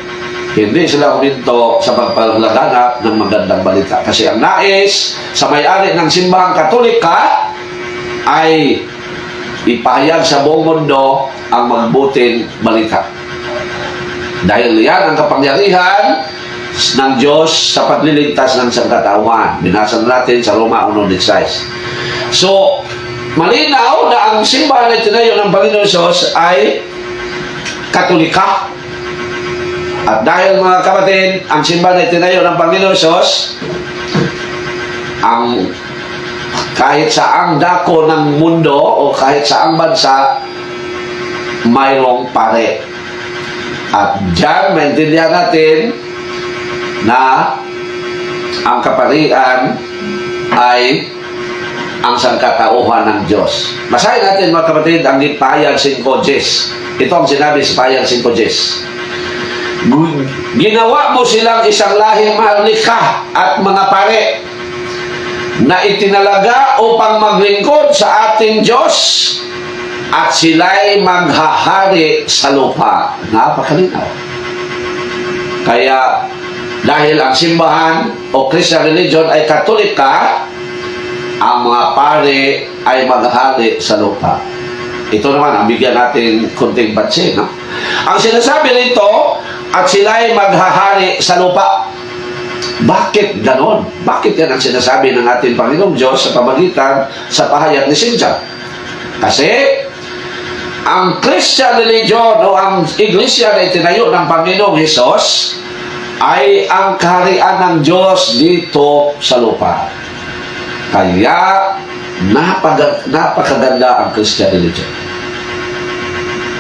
hindi sila huminto sa pagpalaganap ng magandang balita. Kasi ang nais sa may-ari ng simbahang Katolika ay ipahayag sa buong mundo ang mabuting balita. Dahil yan ang kapangyarihan ng Diyos sa pagliligtas ng sangkatauhan. Binasa natin sa Roma 1:16. So, malinaw na ang simbahan na itinayo ng Panginoon Hesus ay Katolika. At dahil mga kapatid, ang simbahan na itinayo ng Panginoon Hesus, ang kahit saang dako ng mundo o kahit saang bansa, mayroong pare. At diyan maintindihan natin na ang kaparian ay ang sangkatauhan ng Diyos. Basahin natin mga kapatid ang Pahayag 5:10. Ito ang sinabi sa Pahayag 5:10. Ginawa mo silang isang lahing malikha at mga pare na itinalaga upang maglingkod sa ating Diyos at sila'y maghahari sa lupa. Napakalinaw. Kaya Dahil ang simbahan o Christian religion ay Katolika, ang mga pare ay maghahari sa lupa. Ito naman, ang bigyan natin kunting pansin, no? Ang sinasabi nito, at sila ay maghahari sa lupa. Bakit ganon? Bakit yan ang sinasabi ng ating Panginoong Diyos sa pamagitan sa pahayag ni Cynthia? Kasi, ang Christian religion o ang iglesia na itinayo ng Panginoong Hesus ay ang kaharian ng Diyos dito sa lupa. Kaya, napakaganda ang Christian religion.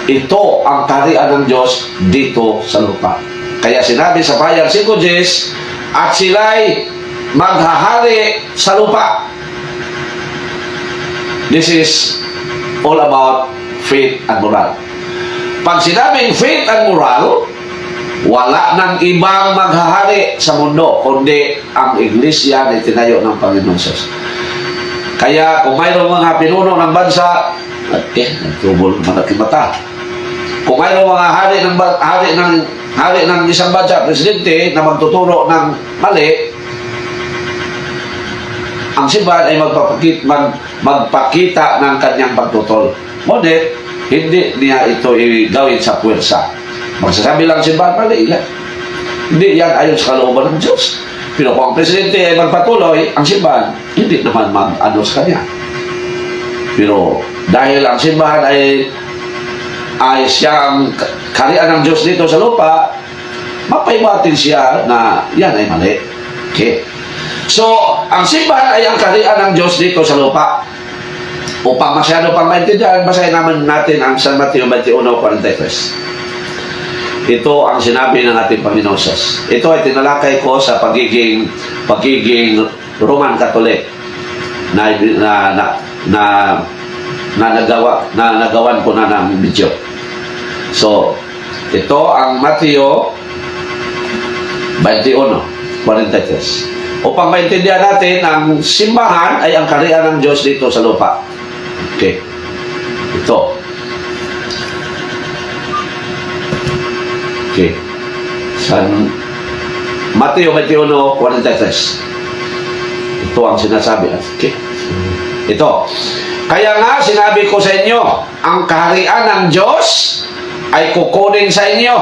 Ito ang kaharian ng Diyos dito sa lupa. Kaya sinabi sa pahayag 5:10, at sila'y maghahari sa lupa. This is all about faith and moral. Pag sinabing faith and moral, wala nang ibang maghahari sa mundo kundi ang iglesia na itinayo ng Panginoon Jesus. Kaya kung mayroong mga pinuno ng bansa, nagtubol malaki mata. Kung mayroong mga hari ng isang bansa, presidente, na magtuturo ng mali, ang simbahan ay magpakita ng kanyang pagtutol. Ngunit, hindi niya ito gawin sa puwersa. Magsasabi lang simbahan, mali yan. Hindi yan ayon sa kalooban ng Diyos. Pero kung ang presidente ay magpatuloy, ang simbahan, hindi naman mag-ano sa kanya. Pero dahil ang simbahan ay siyang kaharian ng Diyos dito sa lupa, mapaiwatin siya na yan ay mali. Okay. So, ang simbahan ay ang kaharian ng Diyos dito sa lupa. Upang masyado pang maintindihan, basahin naman natin ang San Mateo 21:43. Ito ang sinabi ng ating Panginoon Jesus. Ito ay tinalakay ko sa pagiging Roman Catholic na nagawan ko na ng video. So, ito ang Mateo 21:43. Upang maintindihan natin, ang simbahan ay ang kaharian ng Diyos dito sa lupa. Okay. Ito. Okay. San Mateo 21:43. Ito ang sinasabi. Okay. Ito. Kaya nga, sinabi ko sa inyo, ang kaharian ng Diyos ay kukunin sa inyo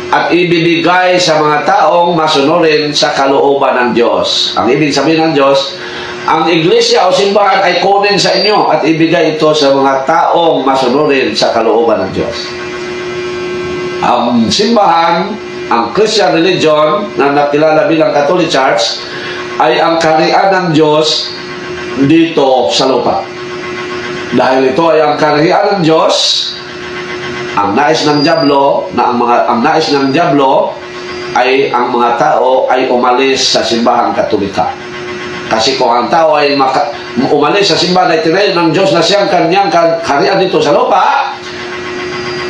at ibibigay sa mga taong masunurin sa kalooban ng Diyos. Ang ibig sabihin ng Diyos, ang iglesia o simbahan ay kunin sa inyo at ibigay ito sa mga taong masunurin sa kalooban ng Diyos. Ang simbahan, ang Christian religion na nakilala bilang Catholic Church ay ang kaharian ng Diyos dito sa lupa. Dahil ito ay ang kaharian ng Diyos, ang nais ng diablo ay ang mga tao ay umalis sa simbahang Katolika. Kasi kung ang tao ay umalis sa simbahan na itinayo ng Diyos na siyang kanyang kaharian dito sa lupa,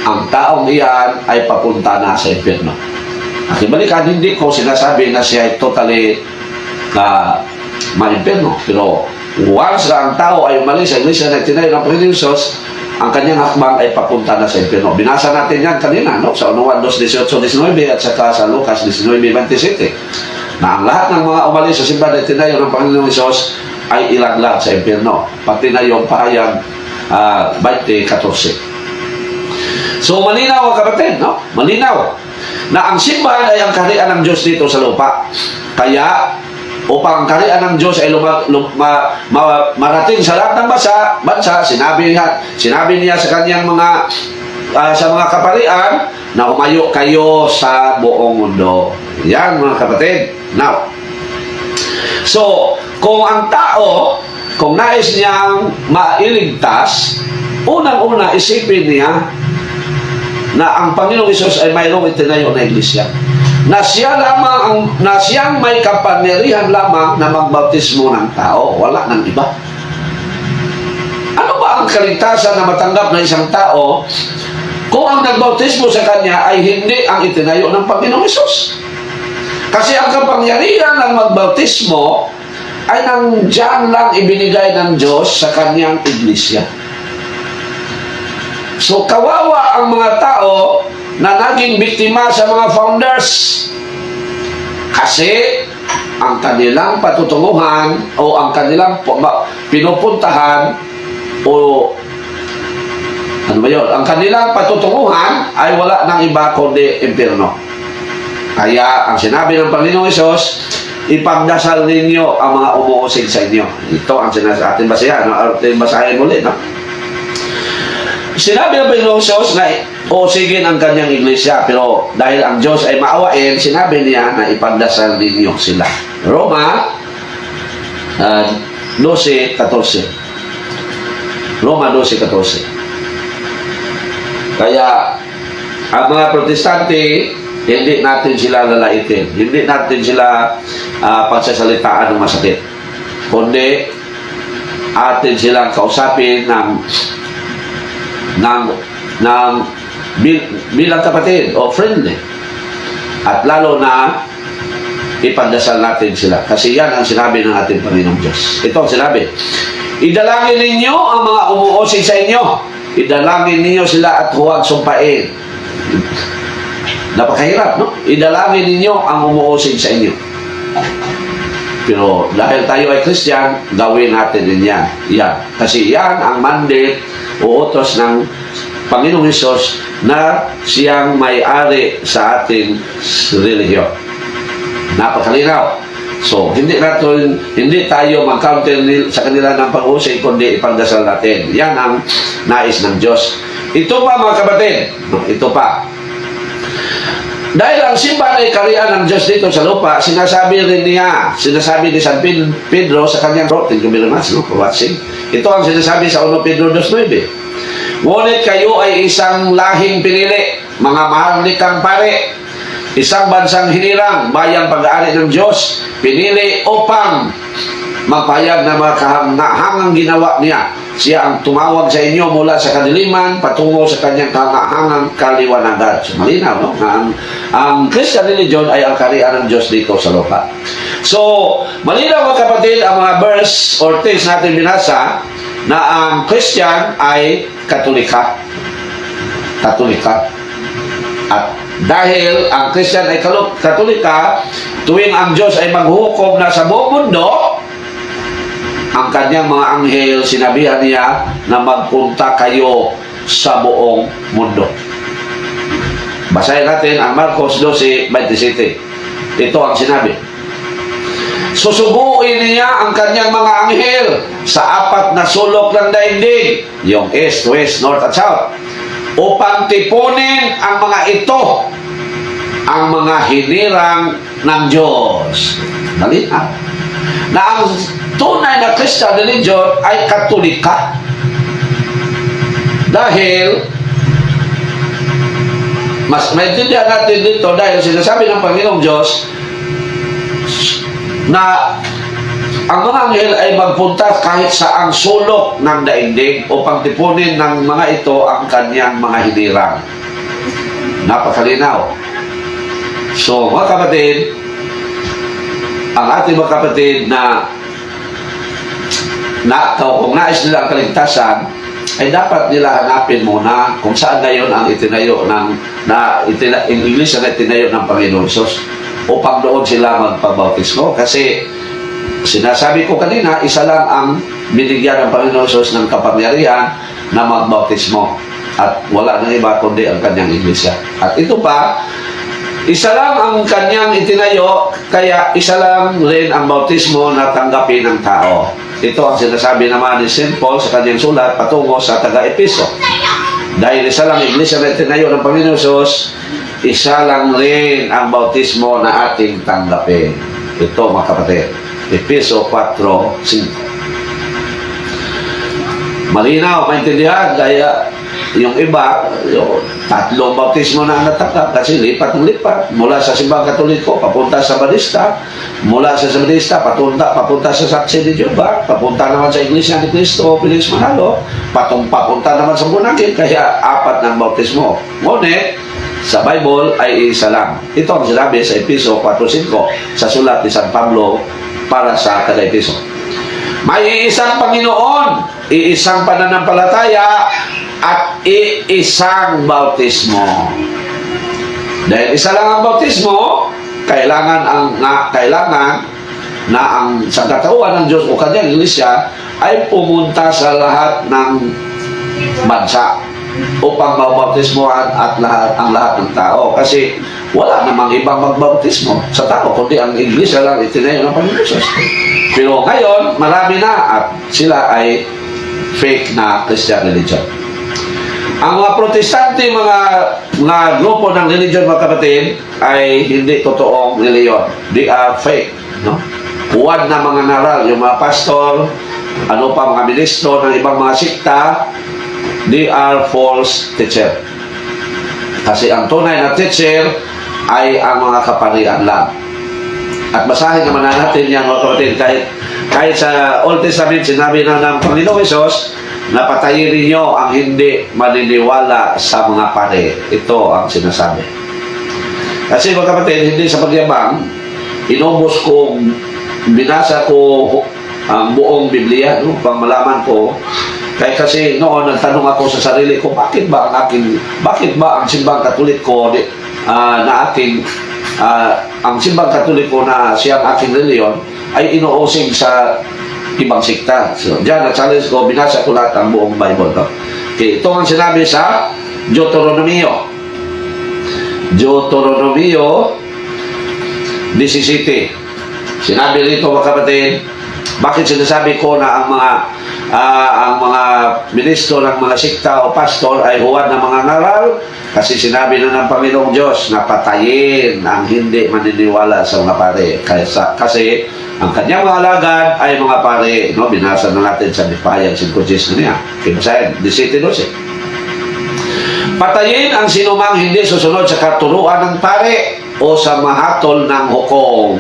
ang taong iyan ay papunta na sa impyerno. At ibalikan, hindi ko sinasabi na siya ay totally ma-impyerno. Pero once na ang tao ay umalis sa iglesia na itinayo ng Panginoon Jesus, ang kanyang hakbang ay papunta na sa impyerno. Binasa natin yan kanina, no? Sa 1:18-19 at saka sa Lucas 19:27, na ang lahat ng mga umalis sa simbahan na itinayo ng Panginoon Jesus ay ilaglag sa impyerno. Pati na yung pahayag 20:14. So, malinaw ang kapatid, no? Malinaw na ang simbahan ay ang kaharian ng Diyos dito sa lupa. Kaya, upang ang kaharian ng Diyos ay marating sa lahat ng bansa, sinabi niya sa kanyang sa mga kaparian na umayo kayo sa buong mundo. Yan, mga kapatid. Now, so, kung ang tao, kung nais niyang mailigtas, unang-una isipin niya na ang Panginoong Hesus ay mayroong itinayo na iglesia. Na siyang may kapangyarihan lamang na magbautismo ng tao, wala ng iba. Ano ba ang kaligtasan na matanggap ng isang tao kung ang nagbautismo sa kanya ay hindi ang itinayo ng Panginoong Hesus? Kasi ang kapangyarihan ng magbautismo ay nandiyan lang ibinigay ng Diyos sa kanyang iglesia. So, kawawa ang mga tao na naging biktima sa mga founders. Kasi ang kanilang patutunguhan o ang kanilang pinupuntahan o ano ba yun? Ang kanilang patutunguhan ay wala nang iba kundi impyerno. Kaya ang sinabi ng Panginoong Hesus, ipagdasal ninyo ang mga umuusig sa inyo. Ito ang sinasabi ating basahin. Ating basahin muli. No? Sinabi ng Panginoong Hesus na usigin ang kanyang iglesia. Pero dahil ang Diyos ay maawain, sinabi niya na ipagdasal ninyo sila. Roma 12:14. Roma 12:14. Kaya ang mga protestante, hindi natin sila lalaitin. Hindi natin sila pagsasalitaan ng masakit. Kundi atin silang kausapin bilang kapatid o friendly. At lalo na ipagdasal natin sila. Kasi yan ang sinabi ng ating Panginoong Diyos. Ito ang sinabi. Idalangin ninyo ang mga umuusig sa inyo. Idalangin ninyo sila at huwag sumpain. Napakahirap, no? Idalangin ninyo ang umuusig sa inyo. Pero dahil tayo ay Christian, gawin natin din yan. Yan. Kasi yan ang mandate o utos ng Panginoong Hesus na siyang may-ari sa ating relihiyon. Napakalinaw. So, hindi tayo mag-counter sa kanila ng pag-usig, kundi ipagdasal natin. Yan ang nais ng Diyos. Ito pa mga kapatid, ito pa. Dahil ang simbahan ay kaharian ng Diyos dito sa lupa, sinasabi ni San Pedro sa kanyang thank you very much for watching. Ito ang sinasabi sa 1 Pedro 2:9. Ngunit kayo ay isang lahing pinili, mga mahal ni kang pare, isang bansang hinirang, bayang pag-aari ng Diyos, pinili upang magpahayag na makahangang ginawa niya. Siya ang tumawag sa inyo mula sa kadiliman patungo sa kanyang kahangang kaliwanagan. So, malinaw, no? Ang Christian religion ay ang kaharian ng Diyos dito sa lupa. So, malinaw mga kapatid, ang mga verse or text natin binasa na ang Christian ay Katolika. Katolika. At dahil ang Christian ay Katolika, tuwing ang Diyos ay maghuhukom na sa buong mundo, ang kanyang mga anghel, sinabihan niya na magpunta kayo sa buong mundo. Basahin natin ang Marcos 12:27. Ito ang sinabi. Susubuin niya ang kanyang mga anghel sa 4 na sulok ng daigdig, yung east, west, north at south, upang tipunin ang mga ito, ang mga hinirang ng Diyos. Malinaw na ang tunay na Christian religion ay Katolika. Dahil mas maintindihan natin dito dahil sinasabi ng Panginoong Diyos na ang mga anghel ay magpunta kahit sa ang sulok ng daigdig upang tipunin ng mga ito ang kanyang mga hinirang. Napakalinaw. So, mga kapatid, ang ating mga kapatid na kung nais nila ang kaligtasan, ay dapat nila hanapin muna kung saan ngayon ang itinayo ng iglesia na itinayo ng Panginoon Hesus upang doon sila magpabautismo. Kasi sinasabi ko kanina, isa lang ang binigyan ng Panginoon Hesus ng kapangyarihan na magbautismo at wala nang iba kundi ang kanyang iglesia. At ito pa, isa lang ang kanyang itinayo, kaya isa lang rin ang bautismo na tanggapin ng tao. Ito ang sinasabi naman ni St. Paul sa kanyang sulat patungo sa taga-Epeso. Dahil isa lang iglesia na itinayo ng Panginoon Hesus, isa lang rin ang bautismo na ating tanggapin. Ito mga kapatid, Epeso 4:5. Malinaw, maintindihan, kaya yung iba, yung 3 bautismo na natanggap kasi lipat ng lipat. Mula sa simbang Katoliko, papunta sa Badista. Mula sa Badista, papunta sa Saksi de Jehovah. Papunta naman sa Iglesia ni Cristo, Felix Manalo. Papunta naman sa Bunakid. Kaya 4 ng bautismo. Ngunit, sa Bible ay isa lang. Ito ang sinabi sa Epeso 4:5 sa sulat ni San Pablo para sa taga-Epeso. May iisang Panginoon, iisang pananampalataya, at iisang bautismo. Dahil isa lang ang bautismo, kailangan na ang sangkatauhan ng Diyos o kanyang iglesia ay pumunta sa lahat ng bansa upang mabautismohan at ang lahat ng tao. Kasi wala namang ibang magbautismo sa tao, kundi ang iglesia lang itinayo ng Panginoon Jesus. Pero ngayon, marami na at sila ay fake na Christian religion. Ang mga protestante, mga grupo ng religion, mga kapatid, ay hindi totoong reliyon. They are fake, no? Huwag na mga naral, yung mga pastor, mga ministro ng ibang mga sikta, they are false teacher. Kasi ang tunay na teacher ay ang mga kaparian lang. At basahin naman natin yan, mga kapatid, kahit sa Old Testament, sinabi na ng Panginoong Hesus, na patayin ninyo ang hindi maniniwala sa mga pare. Ito ang sinasabi. Kasi mga kapatid, hindi sa pagyabang, inubos kong binasa ko ang buong Biblia, no? Pang malaman ko. Kasi noon nagtanong ako sa sarili ko, bakit ba ang simbang Katolik ko ang simbang Katolik ko na siyang aking reliyon ay inuusig sa ibang sikta. So, diyan na-challenge ko, binasa ko lahat ang buong Bible, no? Okay, ito ang sinabi sa Deuteronomio 17. Sinabi rito, mga kapatid, bakit sinasabi ko na ang mga ministro ng mga sikta o pastor ay huwad ng mga ngaral? Kasi sinabi na ng Panginoong Diyos na patayin ang hindi maniniwala sa mga pare. Kasi ang kanyang mga alagad ay mga pare, no? Binasa na natin sa Nipayag 5:10 niya. Kimsayan, 17:12. Patayin ang sinumang hindi susunod sa katuruan ng pare o sa mahatol ng hukom.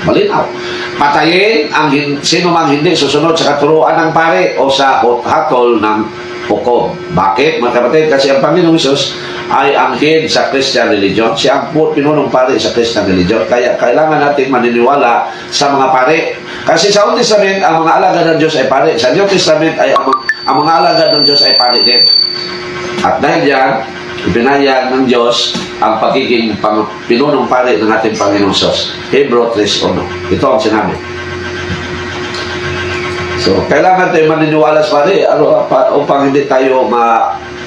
Malinaw. Patayin ang sinumang hindi susunod sa katuruan ng pare o sa hatol ng hukom. Bakit, mga kapatid? Kasi ang Panginoong Hesus ay ang head sa Christian religion. Siya ang pinunong pare sa Christian religion. Kaya kailangan natin maniniwala sa mga pare. Kasi sa Old Testament, ang mga alagad ng Diyos ay pare. Sa New Testament, ay ang mga alagad ng Diyos ay pare din. At dahil yan, ipinayag ng Diyos ang pagiging pinunong pare ng ating Panginoong Hesus. Hebrew 3:1. Ito ang sinabi. So, kailangan tayo maniniwala sa pare upang hindi tayo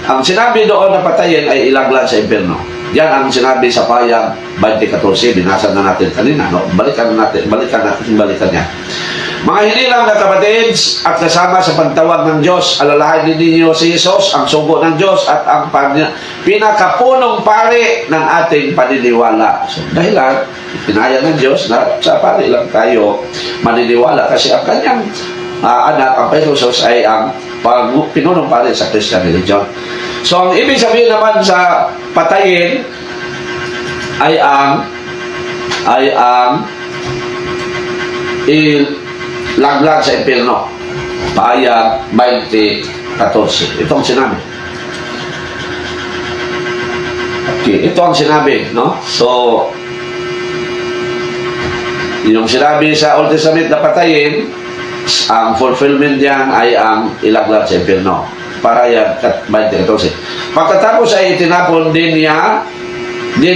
ang sinabi doon na patayin ay ilaglag sa impyerno. Yan ang sinabi sa Payag 20:14. Binasa na natin kanina, no? Balikan natin yan. Mga hinilang na kapatid at kasama sa pagtawag ng Diyos, alalahanin ninyo si Jesus, ang sugo ng Diyos at ang pinakapunong pare ng ating paniniwala. So, dahilan, pinayag ng Diyos na sa pare lang tayo maniniwala kasi ang kanyang anak, ang Panginoong Jesus ay ang pinunong pare sa Christian religion. So, ang ibig sabihin naman sa patayin ay ang laglag sa impyerno. Payag 20:14. Ito ang sinabi. Okay, ito ang sinabi, no? So, yung sinabi sa Old Testament na patayin, ang fulfillment diyan ay ang ilaglag sa impyerno. Payag 20:14. Pagkatapos ay itinapon din niya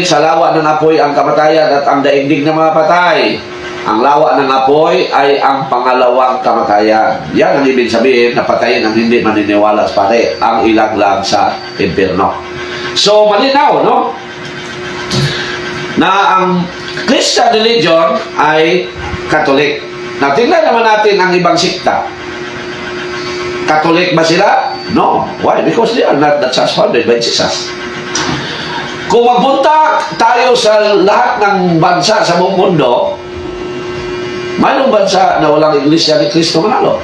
sa lawa ng apoy ang kamatayan at ang daigdig ng mga patay. Ang lawa ng apoy ay ang pangalawang kamatayan. Yan ang ibig sabihin na patayin ang hindi maniniwala sa pare, ang ilaglag sa impyerno. So, malinaw, no? Na ang Christian religion ay Catholic. Now, tingnan naman natin ang ibang sikta. Catholic ba sila? No. Why? Because they are not the church founded by Jesus. Kung magbunta tayo sa lahat ng bansa sa buong mundo, mayroong bansa na walang iglesia ni Cristo Manalo.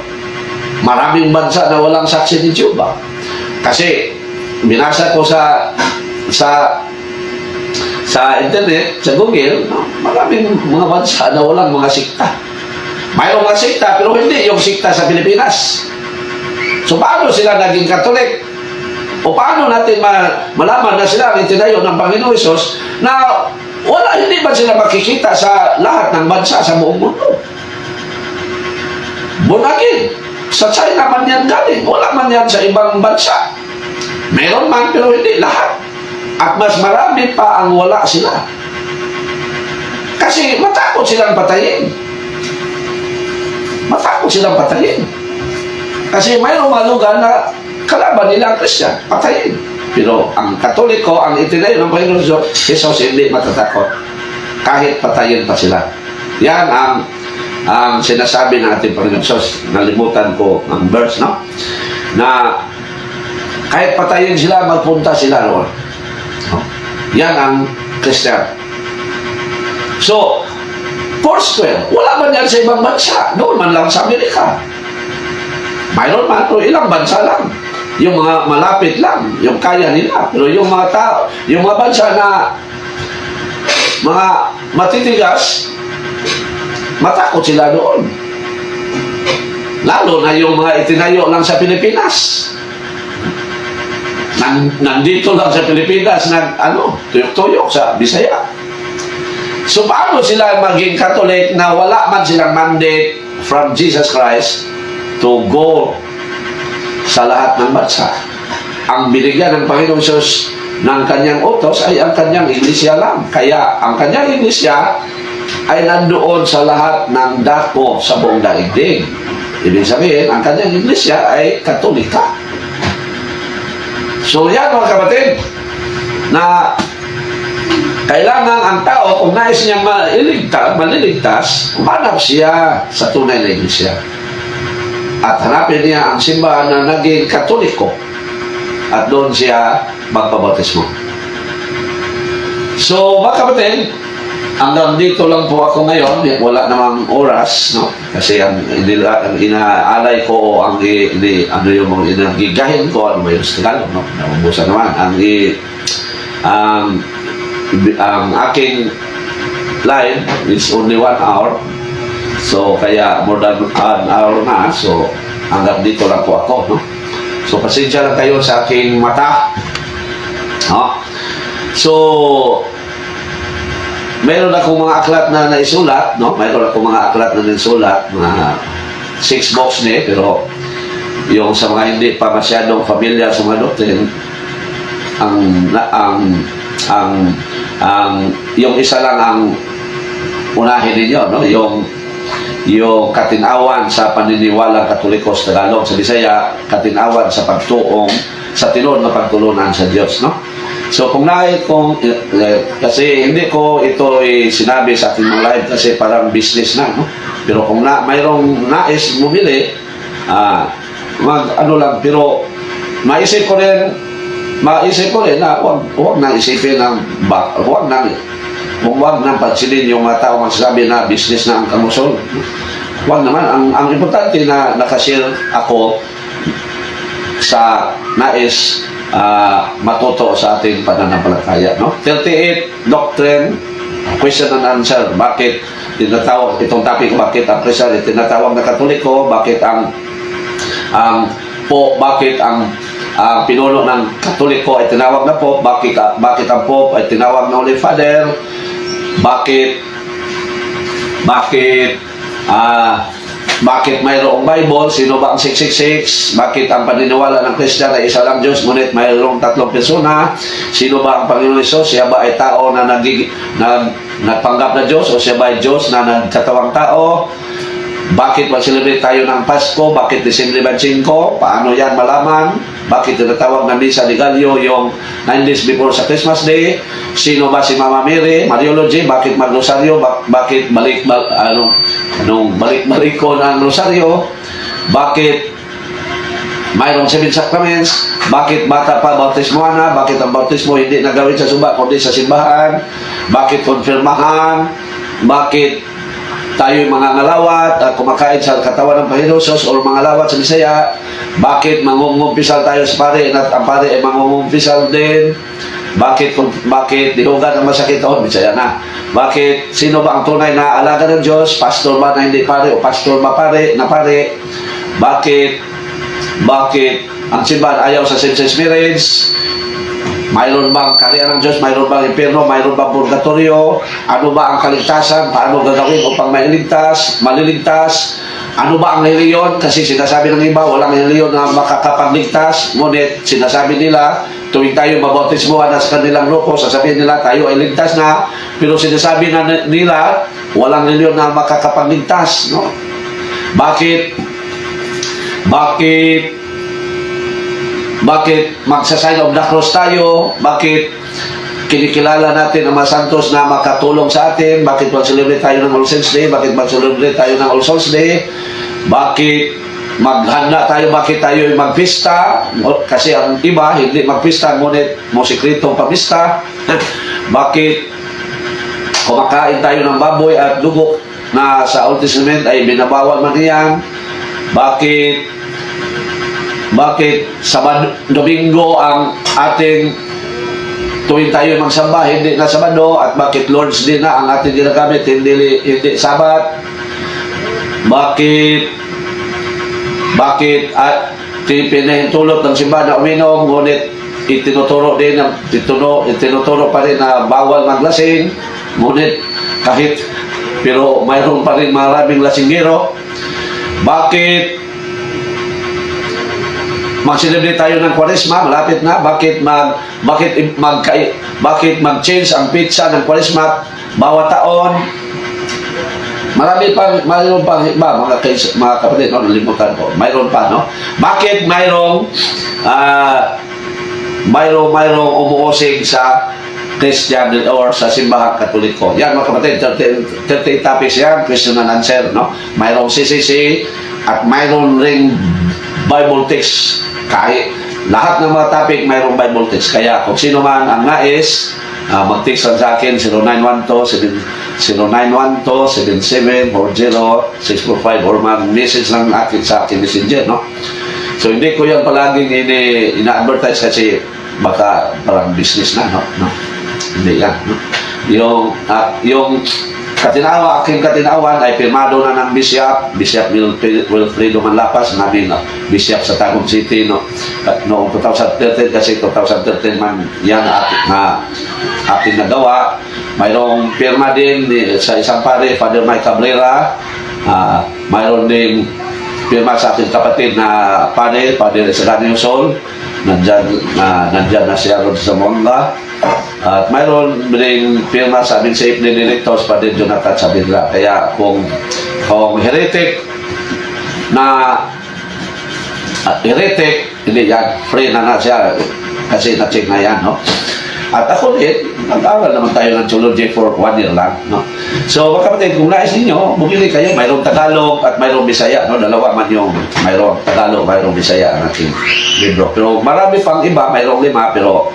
Maraming bansa na walang saksi ni Jehovah. Kasi binasa ko sa internet, sa Google, maraming mga bansa na walang mga sikta. Mayroong mga sikta pero hindi yung sikta sa Pilipinas. So paano sila naging Katolik? O paano natin malaman na sila ang itinayo ng Panginoong Hesus na hindi ba sila makikita sa lahat ng bansa sa buong mundo? Bunagin. Sa China man yan galing. Wala man yan sa ibang bansa. Meron man pero hindi lahat. At mas marami pa ang wala sila. Kasi matakot silang patayin. Matakot silang patayin. Kasi mayroong mga lugar na kalaban nila ang Christian, patayin. Pero ang Katoliko, ang itinayo ng Panginoon Jesus, hindi matatakot. Kahit patayin pa sila. Yan ang sinasabi ng ating Panginoon Jesus. Nalimutan ko ang verse, no? Na kahit patayin sila, magpunta sila roon. No? Yan ang Christian. So, Foursquare, wala man yan sa ibang bansa. Doon man lang sa Amerika. Mayroon man, pero ilang bansa lang. Yung mga malapit lang, yung kaya nila. Pero yung mga tao, yung mga bansa na mga matitigas, matakot sila doon. Lalo na yung mga itinayo lang sa Pilipinas. Nandito lang sa Pilipinas, tuyok-tuyok sa Bisaya. So, paano sila maging Catholic na wala man silang mandate from Jesus Christ to go sa lahat ng bansa? Ang binigyan ng Panginoong Diyos ng kanyang utos ay ang kanyang iglesia lang. Kaya ang kanyang iglesia ay nandoon sa lahat ng dako sa buong daigdig. Ibig sabihin, ang kanyang iglesia ay Katolika. So yan mga kapatid, na kailangan ang tao, kung nais niya maliligtas, umanap siya sa tunay na iglesia. At hanapin niya ang simbahan na naging Katoliko. At doon siya magpabautismo. So, mga kapatid, hanggang dito lang po ako ngayon. Wala namang oras, no? Kasi ang inaalay ko o ano yung mga inagigahin ko, ano ba yung Tagalog, no? Naubusan naman. Ang aking line is only 1 hour. So, kaya more than an hour na. So, hanggang dito lang po ako, no? So, pasensya lang kayo sa aking mata. No? So, meron akong mga aklat na naisulat, no? Meron akong mga aklat na naisulat, mga 6 books ni, pero yung sa mga hindi pa masyadong familiar sa mga doctrine, yung isa lang ang unahin ninyo, no? Yung katinawan sa paniniwalang Katoliko sa Tagalog, sa Bisaya, katinawan sa pagtuong sa tinod na pagtulunan sa Diyos, no? So kung kasi hindi ko ito sinabi sa ating mga live kasi parang business na, no? Pero kung mayroong nais bumili, pero maisip ko rin na huwag nang isipin huwag nang pansilin yung mga tao magsasabi na business na ang kamusol. Huwag naman. Ang importante na nakashare ako sa nais matuto sa ating pananampalataya, no? 38 Doctrine, Question and Answer. Bakit tinatawag itong topic, bakit ang Christian tinatawag na Katoliko, bakit ang pinuno ng Katoliko ay tinawag na Pope, bakit ang Pope ay tinawag na Holy Father, bakit mayroong Bible, sino ba ang 666, bakit ang paniniwala ng Christian ay isa lang Diyos, ngunit mayroong 3 persona, sino ba ang Panginoon Hesus, siya ba ay tao na nagpanggap na Diyos o siya ba ay Diyos na nagkatawang tao, bakit mag-celebrate tayo ng Pasko, bakit Disyembre 25, paano yan malaman, bakit tinatawag na Misa de Gallo yung 9 days before sa Christmas Day, sino ba si Mama Mary, Mariology, bakit mag-rosaryo, bakit balik ko ng rosaryo, bakit mayroong 7 sacraments, bakit bata pa bautismohan na, bakit ang bautismo hindi nagawin sa suba kundi sa simbahan, bakit konfirmahan, bakit tayo mga ngalawat at kumakain sa katawan ng Panginoon Diyos o mga lawat sa Bisaya, bakit mangungumpisal tayo sa pare at ang pare ay mangungumpisal din, bakit dihugan ang masakit o Bisaya na, bakit sino ba ang tunay na alaga ng Diyos, pastor ba na hindi pare o pastor ba pare na pare, bakit ang simbahan ayaw sa same-sex marriage, mayroon bang karya ng Diyos, mayroon bang impyerno, mayroon bang purgatorio, ano ba ang kaligtasan, paano gagawin upang maliligtas, ano ba ang reliyon, kasi sinasabi ng iba, walang reliyon na makakapagligtas, ngunit sinasabi nila, tuwing tayo mabautismohan na sa kanilang grupo, sasabihin nila, tayo ay ligtas na, pero sinasabi na nila, walang reliyon na makakapagligtas, no? Bakit magsa-sign of the cross tayo? Bakit kinikilala natin ang mga santos na makatulong sa atin? Bakit mag-celebrate tayo ng All Saints Day? Bakit mag-celebrate tayo ng All Souls Day? Bakit maghanda tayo? Bakit tayo magpista? Kasi ang iba, hindi magpista, ngunit mosikritong papista. Bakit kumakain tayo ng baboy at dugo na sa Old Testament ay binabawal man iyan? Bakit Domingo ang ating tuwing tayo magsamba, hindi na Sabado? At bakit Lord's Day na ang ating ginagamit, hindi Sabat? Bakit at pinahintulot ng simbahan na uminom, ngunit itinuturo pa rin na bawal maglasing, ngunit pero mayroon pa rin maraming lasinggero? Bakit mag-celebrate tayo ng Kwaresma, malapit na? Bakit mag-change ang pizza ng Kwaresma bawat taon? Mayroon pang iba, mga kapatid, no? Nalimutan ko. Mayroon pa, no? Bakit mayroong umuusig sa Christian or sa simbahang Katoliko? Yan, mga kapatid, 38 topics yan, question and answer, no? Mayroong CCC at mayroon ring Bible text. Kahit lahat ng mga topic mayroong Bible text. Kaya kung sino man ang nais, mag-text lang sa akin 0912-7740-645 or mag-message lang sa akin messenger, no? So hindi ko yan palaging ina-advertise kasi baka parang business na, no? Hindi yan, no? Yung aking katinawan ay pirmado na ng Bishop Wilfredo Manlapas, namin Bishop sa Tagum City, no? Noong 2013, kasi 2013 man yan na aking nagawa. Mayroong pirma din sa isang pare, Father Mike Cabrera. Mayroon din pirma sa aking kapatid na Father Esaganio Sol. Nandyan na siya ron sa Monga. At mayroon din pirma sa amin sa Ipni Directors, Father Jonathan Sabidra. Kaya kung heretic, hindi yan, free na siya kasi na-check na yan, no? At ako din, nag-aaral naman tayo ng theology for 1 year lang, no? So, mga kapatid, kung nais ninyo, bumili kayo, mayroong Tagalog at mayroong Bisaya, no? Dalawa man yung mayroong Tagalog, mayroong Bisaya ang ating libro. Pero marami pang iba, mayroong 5, pero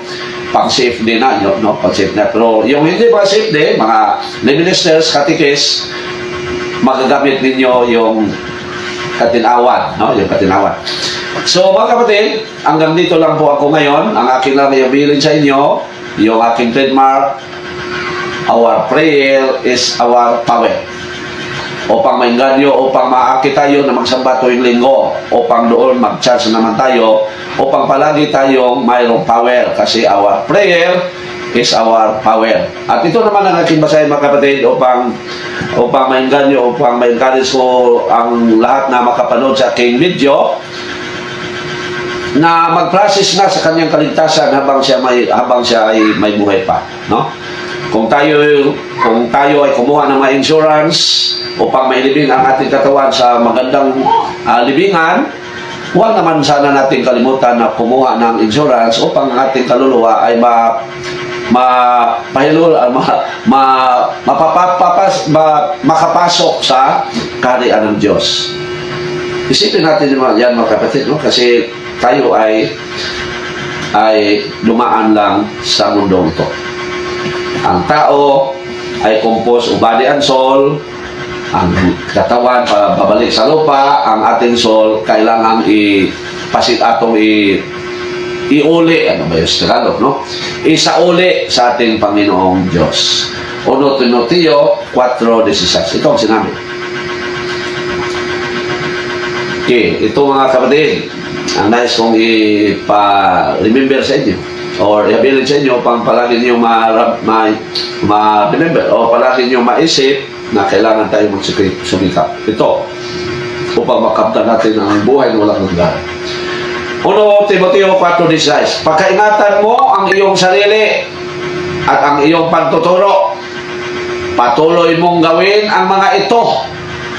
pang-safe din na, no? Pang-safe na. Pero yung hindi pa safe din, mga ministers, katikis, magagamit ninyo yung katinawan, no? Yung katinawan. So, mga kapatid, hanggang dito lang po ako ngayon. Ang aking lang iabilin sa inyo, yung aking trademark, our prayer is our power. Upang mainganyo, upang maakit tayo na magsamba tuwing linggo, upang doon mag-charge naman tayo, upang palagi tayong mayroong power, kasi our prayer is our power. At ito naman ang aking basahin, mga kapatid, upang mainganyo, upang ma-encourage ko ang lahat na makapanood sa aking video, na mag-process na sa kanyang kaligtasan habang siya ay may buhay pa, no? Kung tayo ay kumuha ng mga insurance upang mailibing ang ating katawan sa magandang libingan, huwag naman sana natin kalimutan na kumuha ng insurance upang ang ating kaluluwa ay makapasok sa kaharian ng Diyos. Isipin natin yan, mga kapatid, no? Kasi tayo ay dumaan lang sa mundong ito. Ang tao ay composed of body and soul. Ang katawan pabalik sa lupa. Ang ating soul kailangan iuli, ano ba yung Tagalog, no? Isauli sa ating Panginoong Diyos. 1 Timoteo 4:16. Ito ang sinabi. Okay, ito mga kapatid, ang nais kong ipa-remember sa inyo or i-abilin sa inyo pang palagi nyo ma-remember o palagi nyo maisip na kailangan tayo sumikap. Ito, upang makamtan natin ang buhay na walang hanggan. 1 Timoteo 4:16. Pagkaingatan mo ang iyong sarili at ang iyong pagtuturo Patuloy mong gawin ang mga ito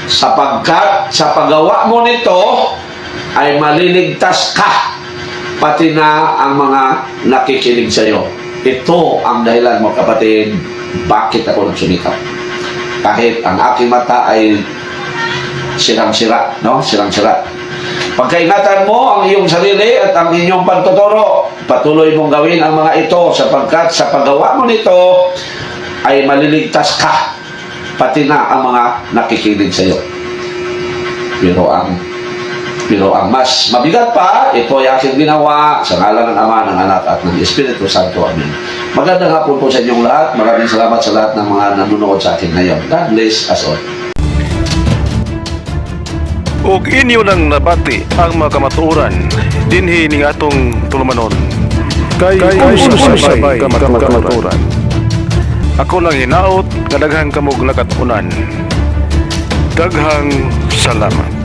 sapagkat sa paggawa mo nito ay maliligtas ka, pati na ang mga nakikinig sa iyo. Ito ang dahilan mo, kapatid, bakit ako nagsumikap. Kahit ang aking mata ay sirang-sira, no? Sirang-sira. Pagkaingatan mo ang iyong sarili at ang inyong pagtuturo, patuloy mong gawin ang mga ito sapagkat sa paggawa mo nito ay maliligtas ka, pati na ang mga nakikinig sa iyo. Pero ang mas mabigat pa, ito ay aking ginawa sa ngalan ng Ama, ng Anak at ng Espiritu Santo. Amen. Magandang hapon po sa inyong lahat. Maraming salamat sa lahat ng mga nanonood sa akin ngayon. God bless us all. ug inyo nang nabati ang mga kamatuoran dinhi ning atong tulumanon kay usay kamatuoran. Ako lang hinaot nga daghang kamog nakatunan. Daghang salamat.